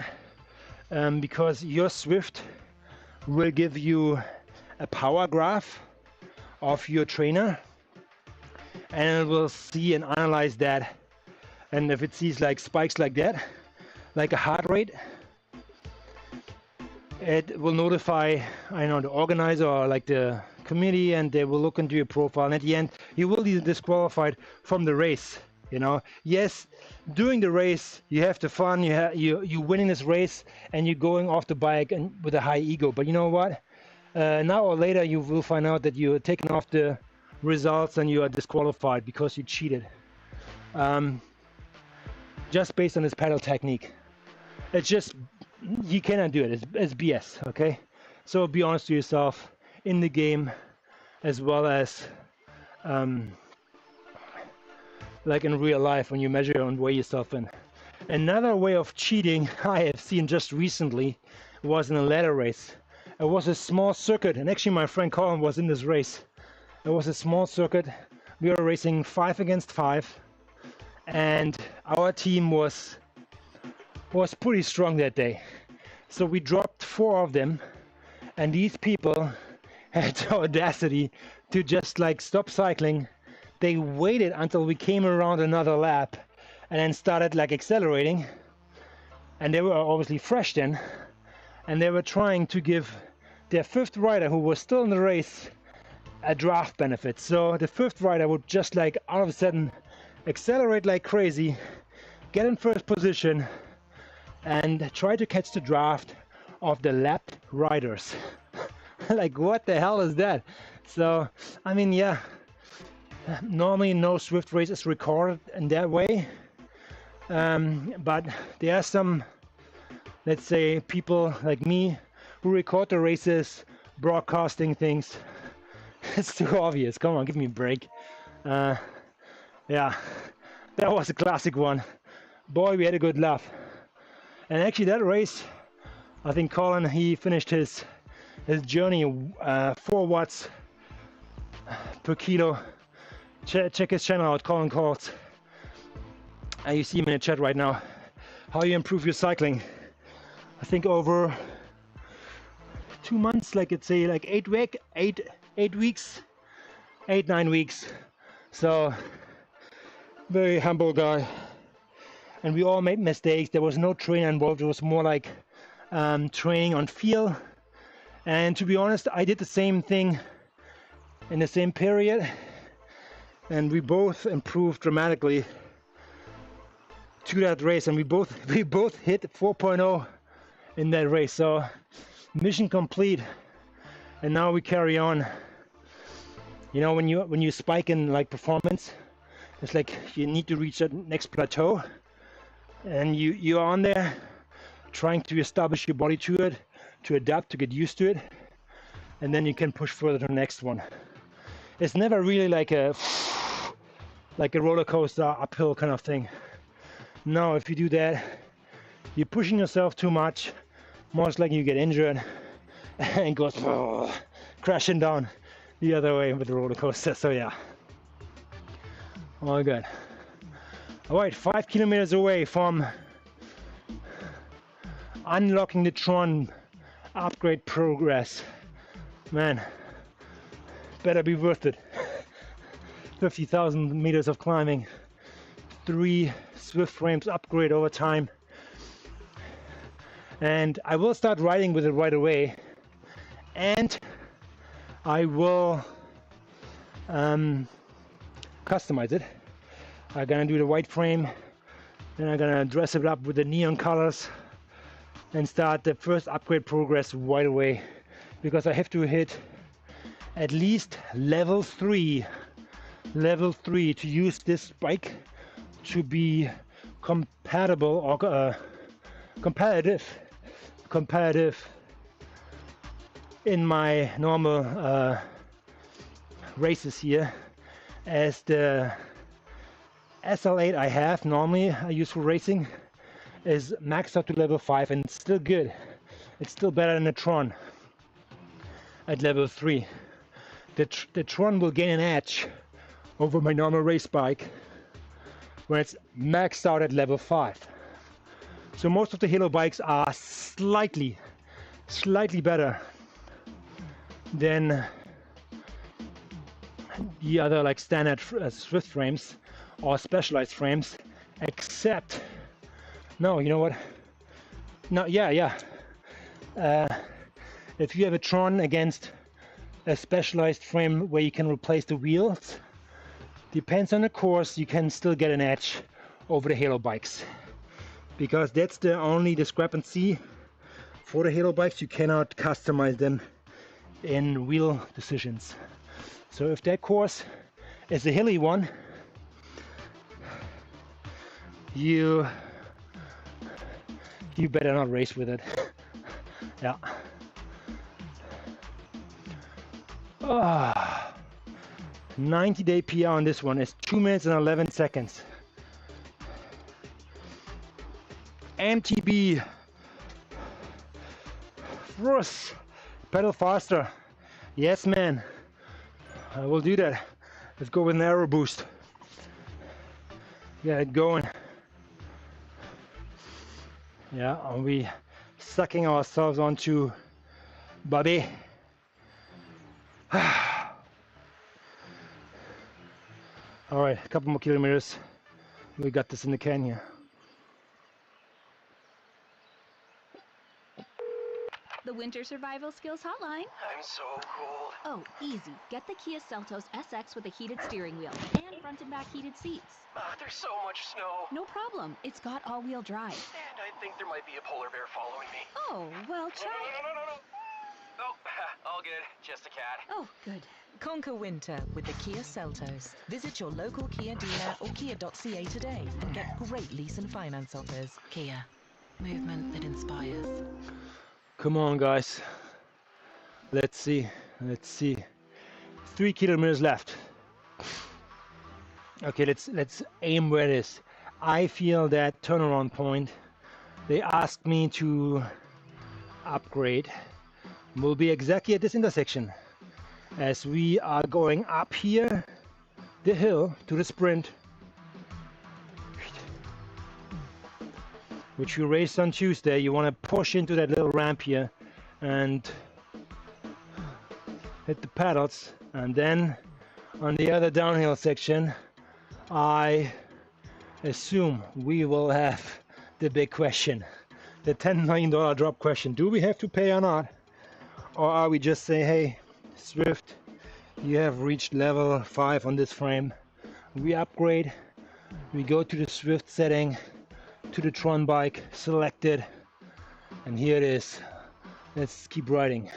because your Swift will give you a power graph of your trainer, and it will see and analyze that. And if it sees like spikes like that, like a heart rate, it will notify, I know, the organizer or like the committee, and they will look into your profile, and at the end you will be disqualified from the race. You know, yes, during the race you have the fun, you winning this race, and you're going off the bike and with a high ego. But you know what? Now or later you will find out that you're taken off the results and you are disqualified because you cheated. Just based on this pedal technique. It's just, you cannot do it. It's BS, okay? So be honest to yourself in the game, as well as like in real life when you measure and weigh yourself in. Another way of cheating I have seen just recently was in a ladder race. It was a small circuit, and actually my friend Colin was in this race. It was a small circuit. We were racing 5 against 5, and our team was pretty strong that day. So we dropped 4 of them, and these people had the audacity to just like stop cycling. They waited until we came around another lap and then started like accelerating, and they were obviously fresh then, and they were trying to give their 5th rider, who was still in the race, a draft benefit. So the 5th rider would just like all of a sudden accelerate like crazy, get in first position, and try to catch the draft of the lapped riders. Like, what the hell is that? So, I mean, yeah, normally no Swift race is recorded in that way, but there are some, let's say, people like me who record the races, broadcasting things. It's too obvious. Come on, give me a break. Yeah, that was a classic one. Boy, we had a good laugh. And actually that race, I think Colin, he finished his journey 4 watts per kilo. Check his channel out, Colin Calls. You see him in the chat right now. How you improve your cycling. I think over 2 months, like it's say like 8 weeks, 9 weeks. So very humble guy. And we all made mistakes. There was no trainer involved. It was more like training on feel. And to be honest, I did the same thing in the same period, and we both improved dramatically to that race. And we both hit 4.0 in that race. So mission complete. And now we carry on. You know, when you spike in like performance, it's like you need to reach that next plateau, and you're on there trying to establish your body to it, to adapt, to get used to it, and then you can push further to the next one. It's never really like a roller coaster uphill kind of thing. No, if you do that, you're pushing yourself too much, most likely you get injured and goes crashing down the other way with the roller coaster. So yeah, all good. All right, 5 kilometers away from unlocking the TRON upgrade progress. Man, better be worth it. 50,000 meters of climbing, 3 Swift frames upgrade over time, and I will start riding with it right away, and I will customize it. I'm gonna do the white frame, then I'm gonna dress it up with the neon colors and start the first upgrade progress right away, because I have to hit at least level 3 to use this bike to be compatible or competitive in my normal races here, as the SL8 I have normally I use for racing is maxed out to level 5, and it's still good. It's still better than the TRON at level 3. The TRON will gain an edge over my normal race bike when it's maxed out at level 5. So most of the Halo bikes are slightly better than the other like standard Swift frames or specialized frames, except, no, you know what? No, yeah. If you have a TRON against a specialized frame where you can replace the wheels, depends on the course, you can still get an edge over the Halo bikes, because that's the only discrepancy for the Halo bikes. You cannot customize them in wheel decisions. So if that course is a hilly one, you better not race with it. Yeah. 90-day PR on this one is 2 minutes and 11 seconds. MTB. Russ, pedal faster. Yes, man. I will do that. Let's go with an aero boost. Get it going. Yeah, are we sucking ourselves onto Bobby? All right, a couple more kilometers. We got this in the can here. The Winter Survival Skills Hotline. I'm so cold. Oh, easy. Get the Kia Seltos SX with a heated steering wheel and front and back heated seats. There's so much snow. No problem. It's got all-wheel drive. And I think there might be a polar bear following me. Oh, well, Chad. No. Oh, all good. Just a cat. Oh, good. Conquer winter with the Kia Seltos. Visit your local Kia dealer or kia.ca today and get great lease and finance offers. Kia. Movement that inspires. Come on, guys. Let's see. 3 kilometers left. Okay, let's aim where it is. I feel that turnaround point. They asked me to upgrade. Will be exactly at this intersection. As we are going up here the hill to the sprint, which we raced on Tuesday. You want to push into that little ramp here and hit the pedals, and then on the other downhill section I assume we will have the big question, the $10 million drop question. Do we have to pay or not? Or are we just say, hey Swift, you have reached level 5 on this frame, we upgrade, we go to the Swift setting, to the TRON bike, selected, and here it is. Let's keep riding.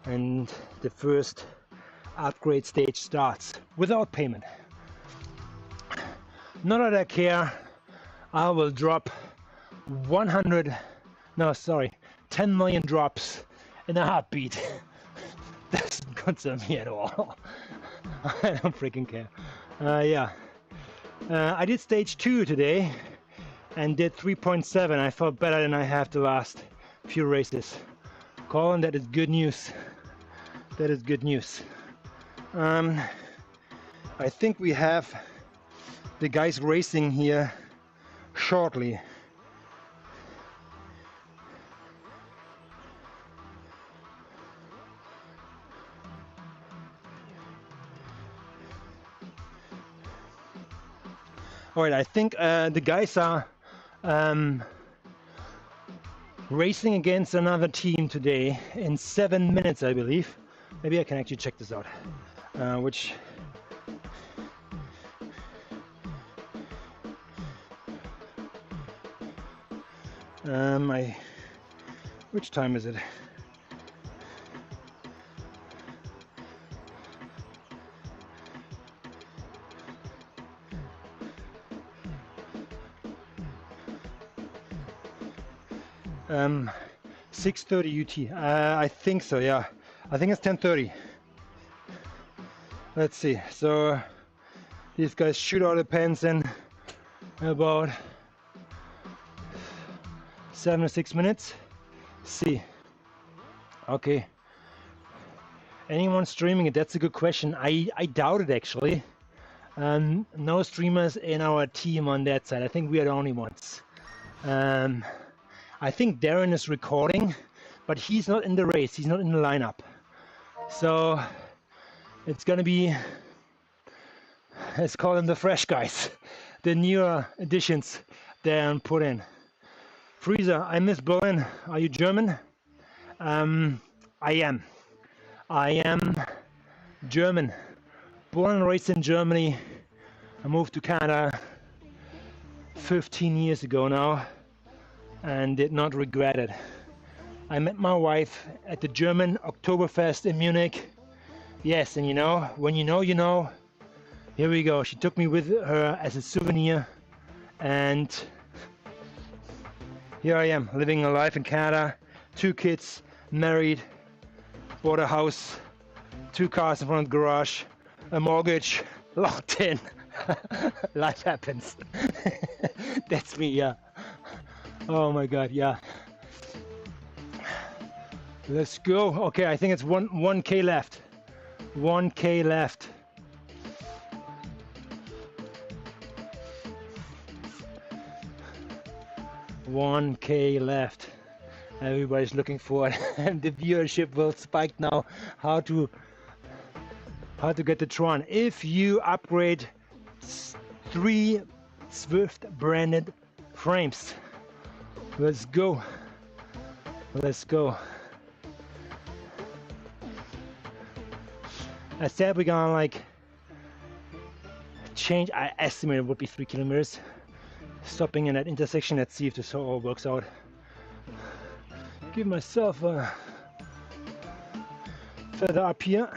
And the first upgrade stage starts without payment. Not that I care. I will drop 10 million drops in a heartbeat. Doesn't concern me at all. I don't freaking care. I did stage 2 today and did 3.7. I felt better than I have the last few races. Colin, that is good news. That is good news. I think we have the guys racing here shortly. All right, I think the guys are racing against another team today in 7 minutes, I believe. Maybe I can actually check this out. Which time is it? Um, 6:30 UT. I think so. Yeah, I think it's 10:30. Let's see. So these guys shoot out the pens in about 7 or 6 minutes. See. Okay. Anyone streaming it? That's a good question. I doubt it actually. No streamers in our team on that side. I think we are the only ones. I think Darren is recording, but he's not in the race. He's not in the lineup. So it's gonna be, let's call them the fresh guys, the newer additions Darren put in. Freezer, I miss Berlin. Are you German? I am German. Born and raised in Germany. I moved to Canada 15 years ago now and did not regret it. I met my wife at the German Oktoberfest in Munich. Yes, and you know, when you know, you know. Here we go. She took me with her as a souvenir, and here I am, living a life in Canada. 2 kids, married, bought a house, 2 cars in front of the garage, a mortgage, locked in. Life happens. That's me, yeah. Oh my God, yeah. Let's go. Okay, I think it's 1K left. 1K left. $1K left. Everybody's looking for it, and the viewership will spike now. How to get the TRON? If you upgrade 3 Swift branded frames. Let's go. Let's go. I said we're gonna like change. I estimate it would be 3 kilometers. stopping in that intersection. Let's see if this all works out. Give myself a feather up here.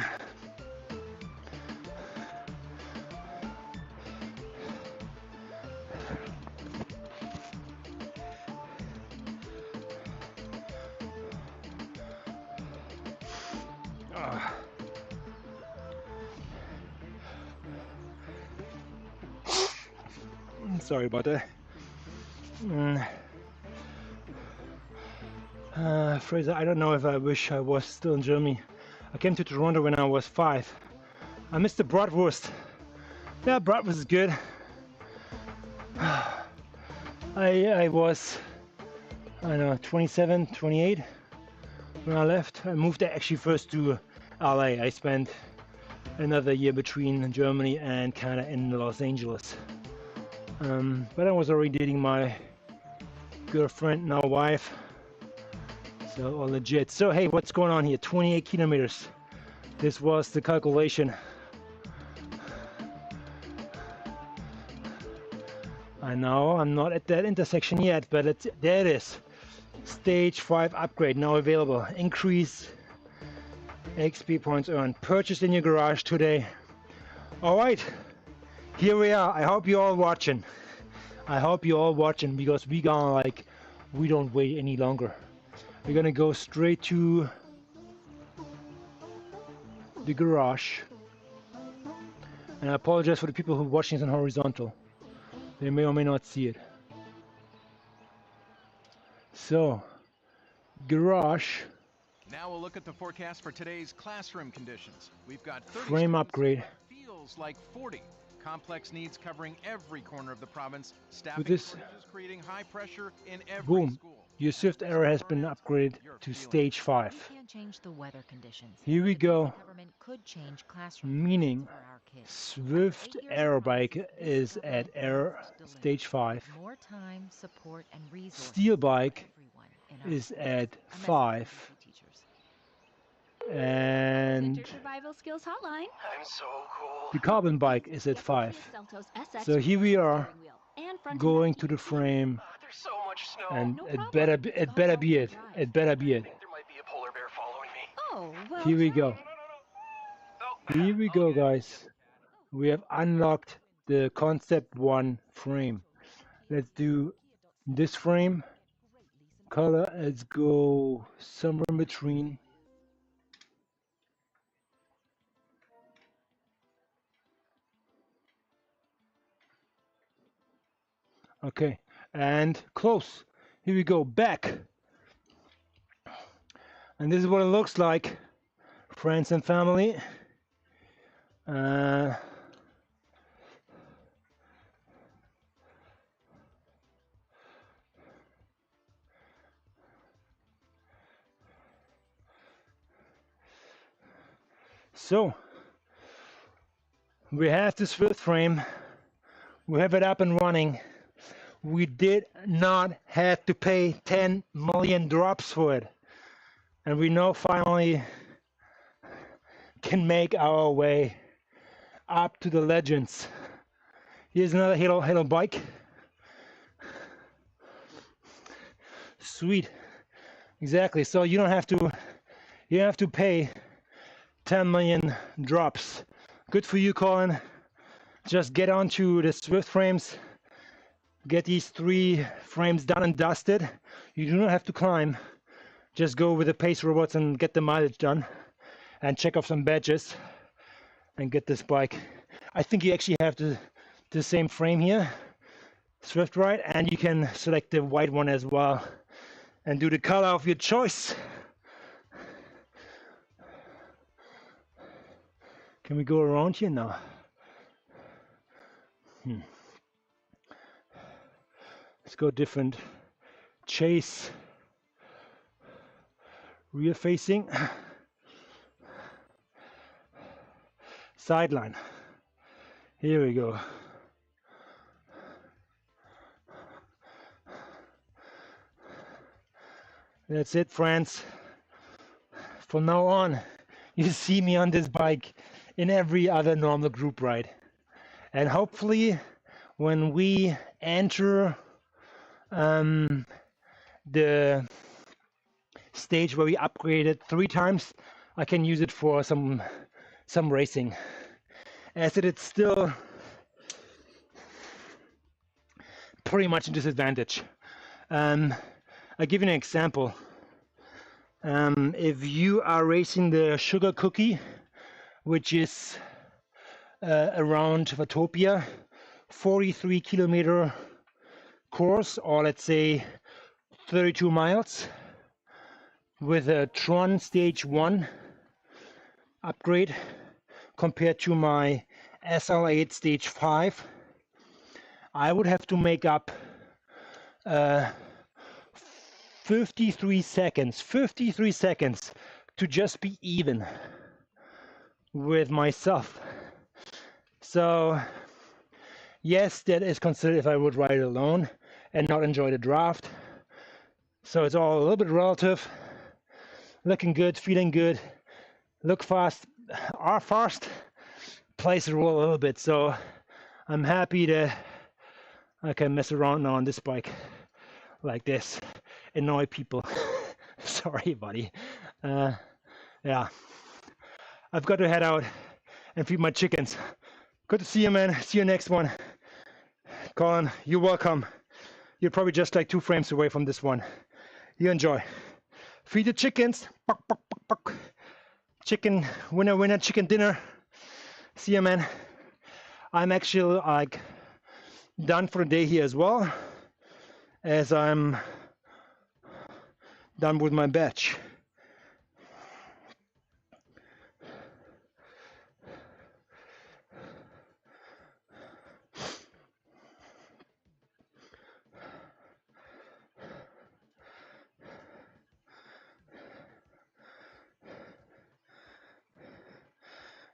Sorry about that. Fraser, I don't know if I wish I was still in Germany. I came to Toronto when I was 5. I missed the bratwurst. Yeah, bratwurst is good. I was, I don't know, 27, 28 when I left. I moved actually first to LA. I spent another year between Germany and Canada in Los Angeles. But I was already dating my girlfriend, now wife. So all legit. So hey, what's going on here? 28 kilometers. This was the calculation. I know I'm not at that intersection yet, but there it is. Stage 5 upgrade now available. Increase XP points earned. Purchased in your garage today. All right, here we are. I hope you're all watching. I hope you're all watching because we don't wait any longer. We're gonna go straight to the garage. And I apologize for the people who are watching this on horizontal. They may or may not see it. So, garage. Now we'll look at the forecast for today's classroom conditions. We've got 30 Frame upgrade. Feels like 40. Complex needs covering every corner of the province. Staffing With this, shortages creating high pressure in every boom, school. your Swift Arrow has been upgraded to stage 5. We can't change the weather conditions. Here we The go. BC government could change classroom Meaning for our kids. Swift Arrow bike is at Arrow stage 5. More time, support, and resources Steel for bike everyone in our is schools. at A message from 5. BC teachers. And Winter Survival Skills Hotline. I'm so cool. the carbon bike is at 5. Seltos SX So here we are steering wheel and front and going back to the frame, There's so much snow. and No it problem. better be it. Better be it. It better be it. There might be a polar bear following me. Oh, well. Here we go. Oh, Here we all go, good. guys. We have unlocked the Concept 1 frame. Let's do this frame. Color, let's go somewhere in between. Okay, and close. Here we go, back. And this is what it looks like, friends and family. So, we have this Swift frame. We have it up and running. We did not have to pay 10 million drops for it. And we now finally can make our way up to the legends. Here's another Halo bike. Sweet. Exactly. So you don't have to pay 10 million drops. Good for you, Colin. Just get onto the Swift frames. Get these 3 frames done and dusted. You do not have to climb. Just go with the pace robots and get the mileage done. And check off some badges. And get this bike. I think you actually have the same frame here. Swift Ride. And you can select the white one as well. And do the color of your choice. Can we go around here now? Let's go different. Chase. Rear facing. Sideline. Here we go. That's it, friends. From now on, you see me on this bike in every other normal group ride. And hopefully, when we enter the stage where we upgraded 3 times, I can use it for some racing, as it's still pretty much a disadvantage. I'll give you an example. If you are racing the Sugar Cookie, which is around Watopia, 43 kilometer course, or let's say 32 miles, with a TRON stage 1 upgrade compared to my SL8 stage 5, I would have to make up 53 seconds to just be even with myself. So yes, that is considered if I would ride it alone and not enjoy the draft. So it's all a little bit relative. Looking good, feeling good, look fast, are fast, plays the role a little bit. So I'm happy that I can mess around now on this bike like this, annoy people. Sorry, buddy. Yeah, I've got to head out and feed my chickens. Good to see you, man. See you next one. Colin, you're welcome. You're probably just like 2 frames away from this one. You enjoy. Feed the chickens. Buck, buck, buck, buck. Chicken, winner, winner, chicken dinner. See you, man. I'm actually like done for the day here as well, as I'm done with my batch.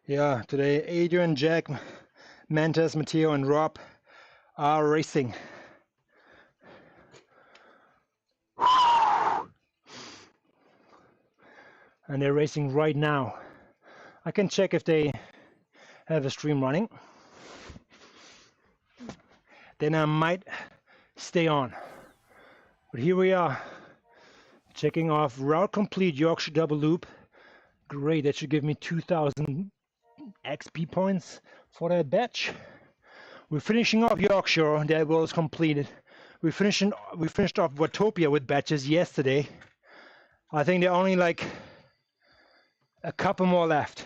Yeah, today Adrian, Jack, Mantas, Matteo, and Rob are racing. And they're racing right now. I can check if they have a stream running. Then I might stay on. But here we are, checking off route complete Yorkshire double loop. Great, that should give me 2,000 XP points for that batch. We're finishing off Yorkshire, that was completed. We finished off Watopia with batches yesterday. I think there are only like a couple more left.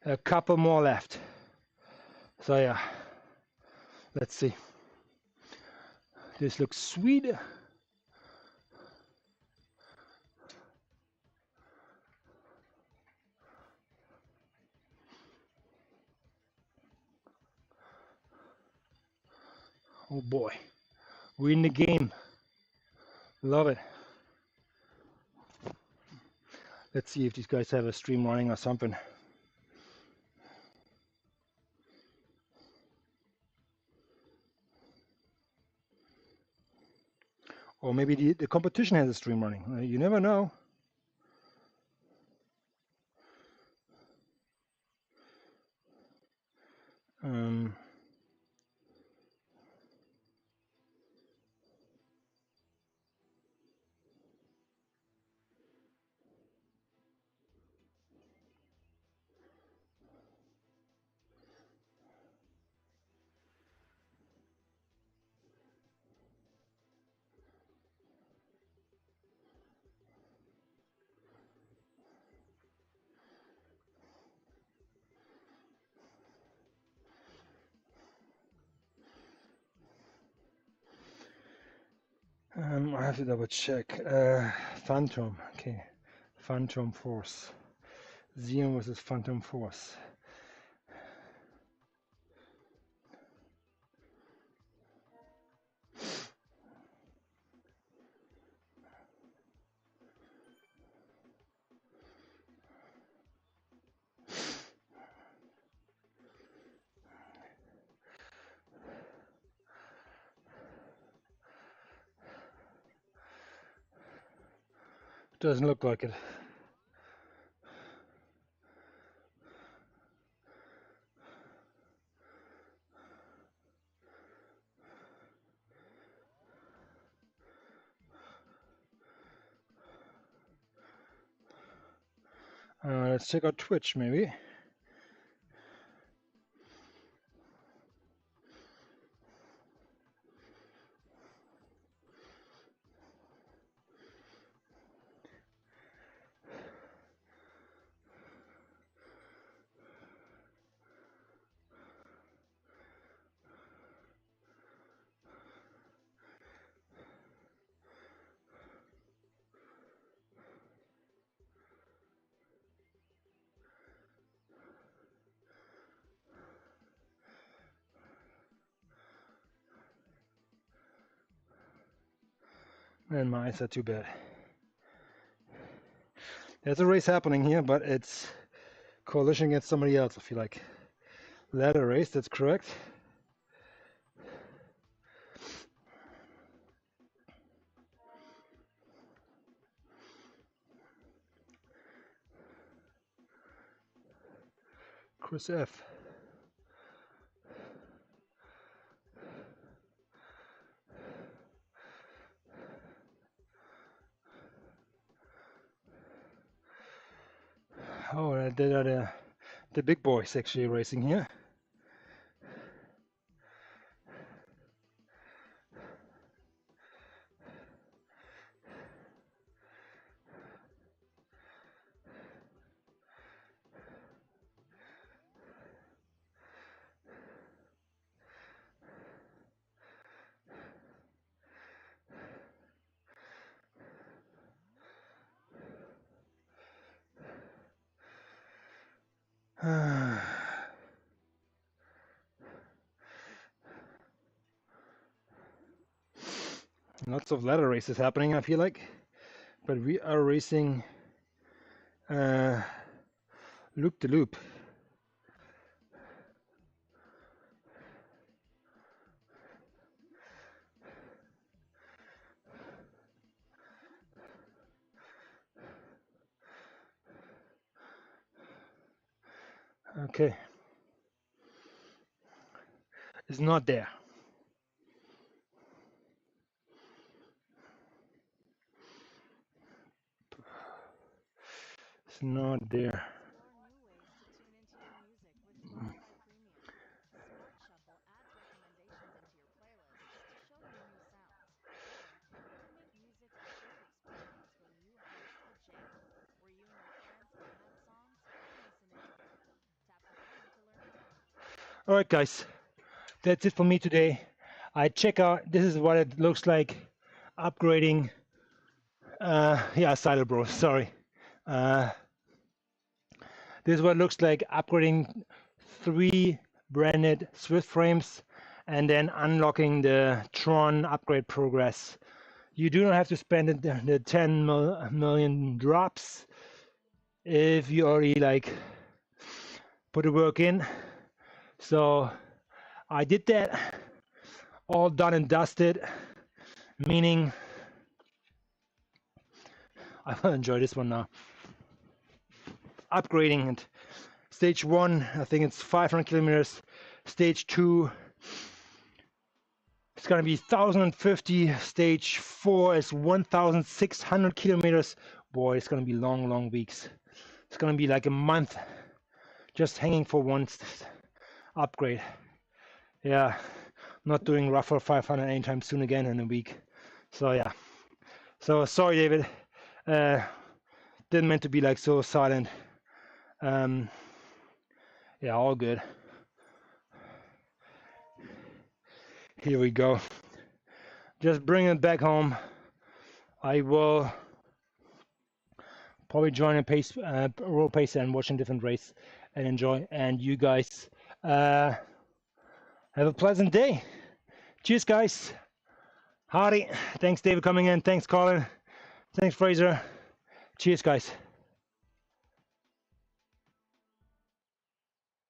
A couple more left. So yeah, let's see. This looks sweet. Oh boy, we're in the game. Love it. Let's see if these guys have a stream running or something. Or maybe the competition has a stream running. You never know. I have to double check. Phantom, okay. Phantom Force. Xeon versus Phantom Force. Doesn't look like it. Let's check out Twitch maybe. And my eyes are too bad. There's a race happening here, but it's coalition against somebody else, I feel like. Ladder race, that's correct. Chris F. Oh, the big boys actually racing here. Lots of ladder races happening, I feel like, but we are racing loop to loop. Okay, it's not there. It's not there. All right, guys, that's it for me today. I check out, this is what it looks like upgrading. Yeah, Silo Bro, sorry. This is what it looks like upgrading 3 branded Swift frames and then unlocking the TRON upgrade progress. You do not have to spend the 10 million drops if you already like put the work in. So I did that, all done and dusted, meaning I will enjoy this one now. Upgrading it. Stage 1, I think it's 500 kilometers. Stage 2, it's gonna be 1050. Stage 4 is 1600 kilometers. Boy, it's gonna be long weeks. It's gonna be like a month just hanging for one upgrade. Yeah, not doing rougher 500 anytime soon again in a week. So yeah, so sorry David, didn't mean to be like so silent. Yeah, all good. Here we go. Just bring it back home. I will probably join a pace, roll pace and watching different race and enjoy. And you guys have a pleasant day. Cheers, guys. Hardy. Thanks, David, coming in. Thanks, Colin. Thanks, Fraser. Cheers, guys.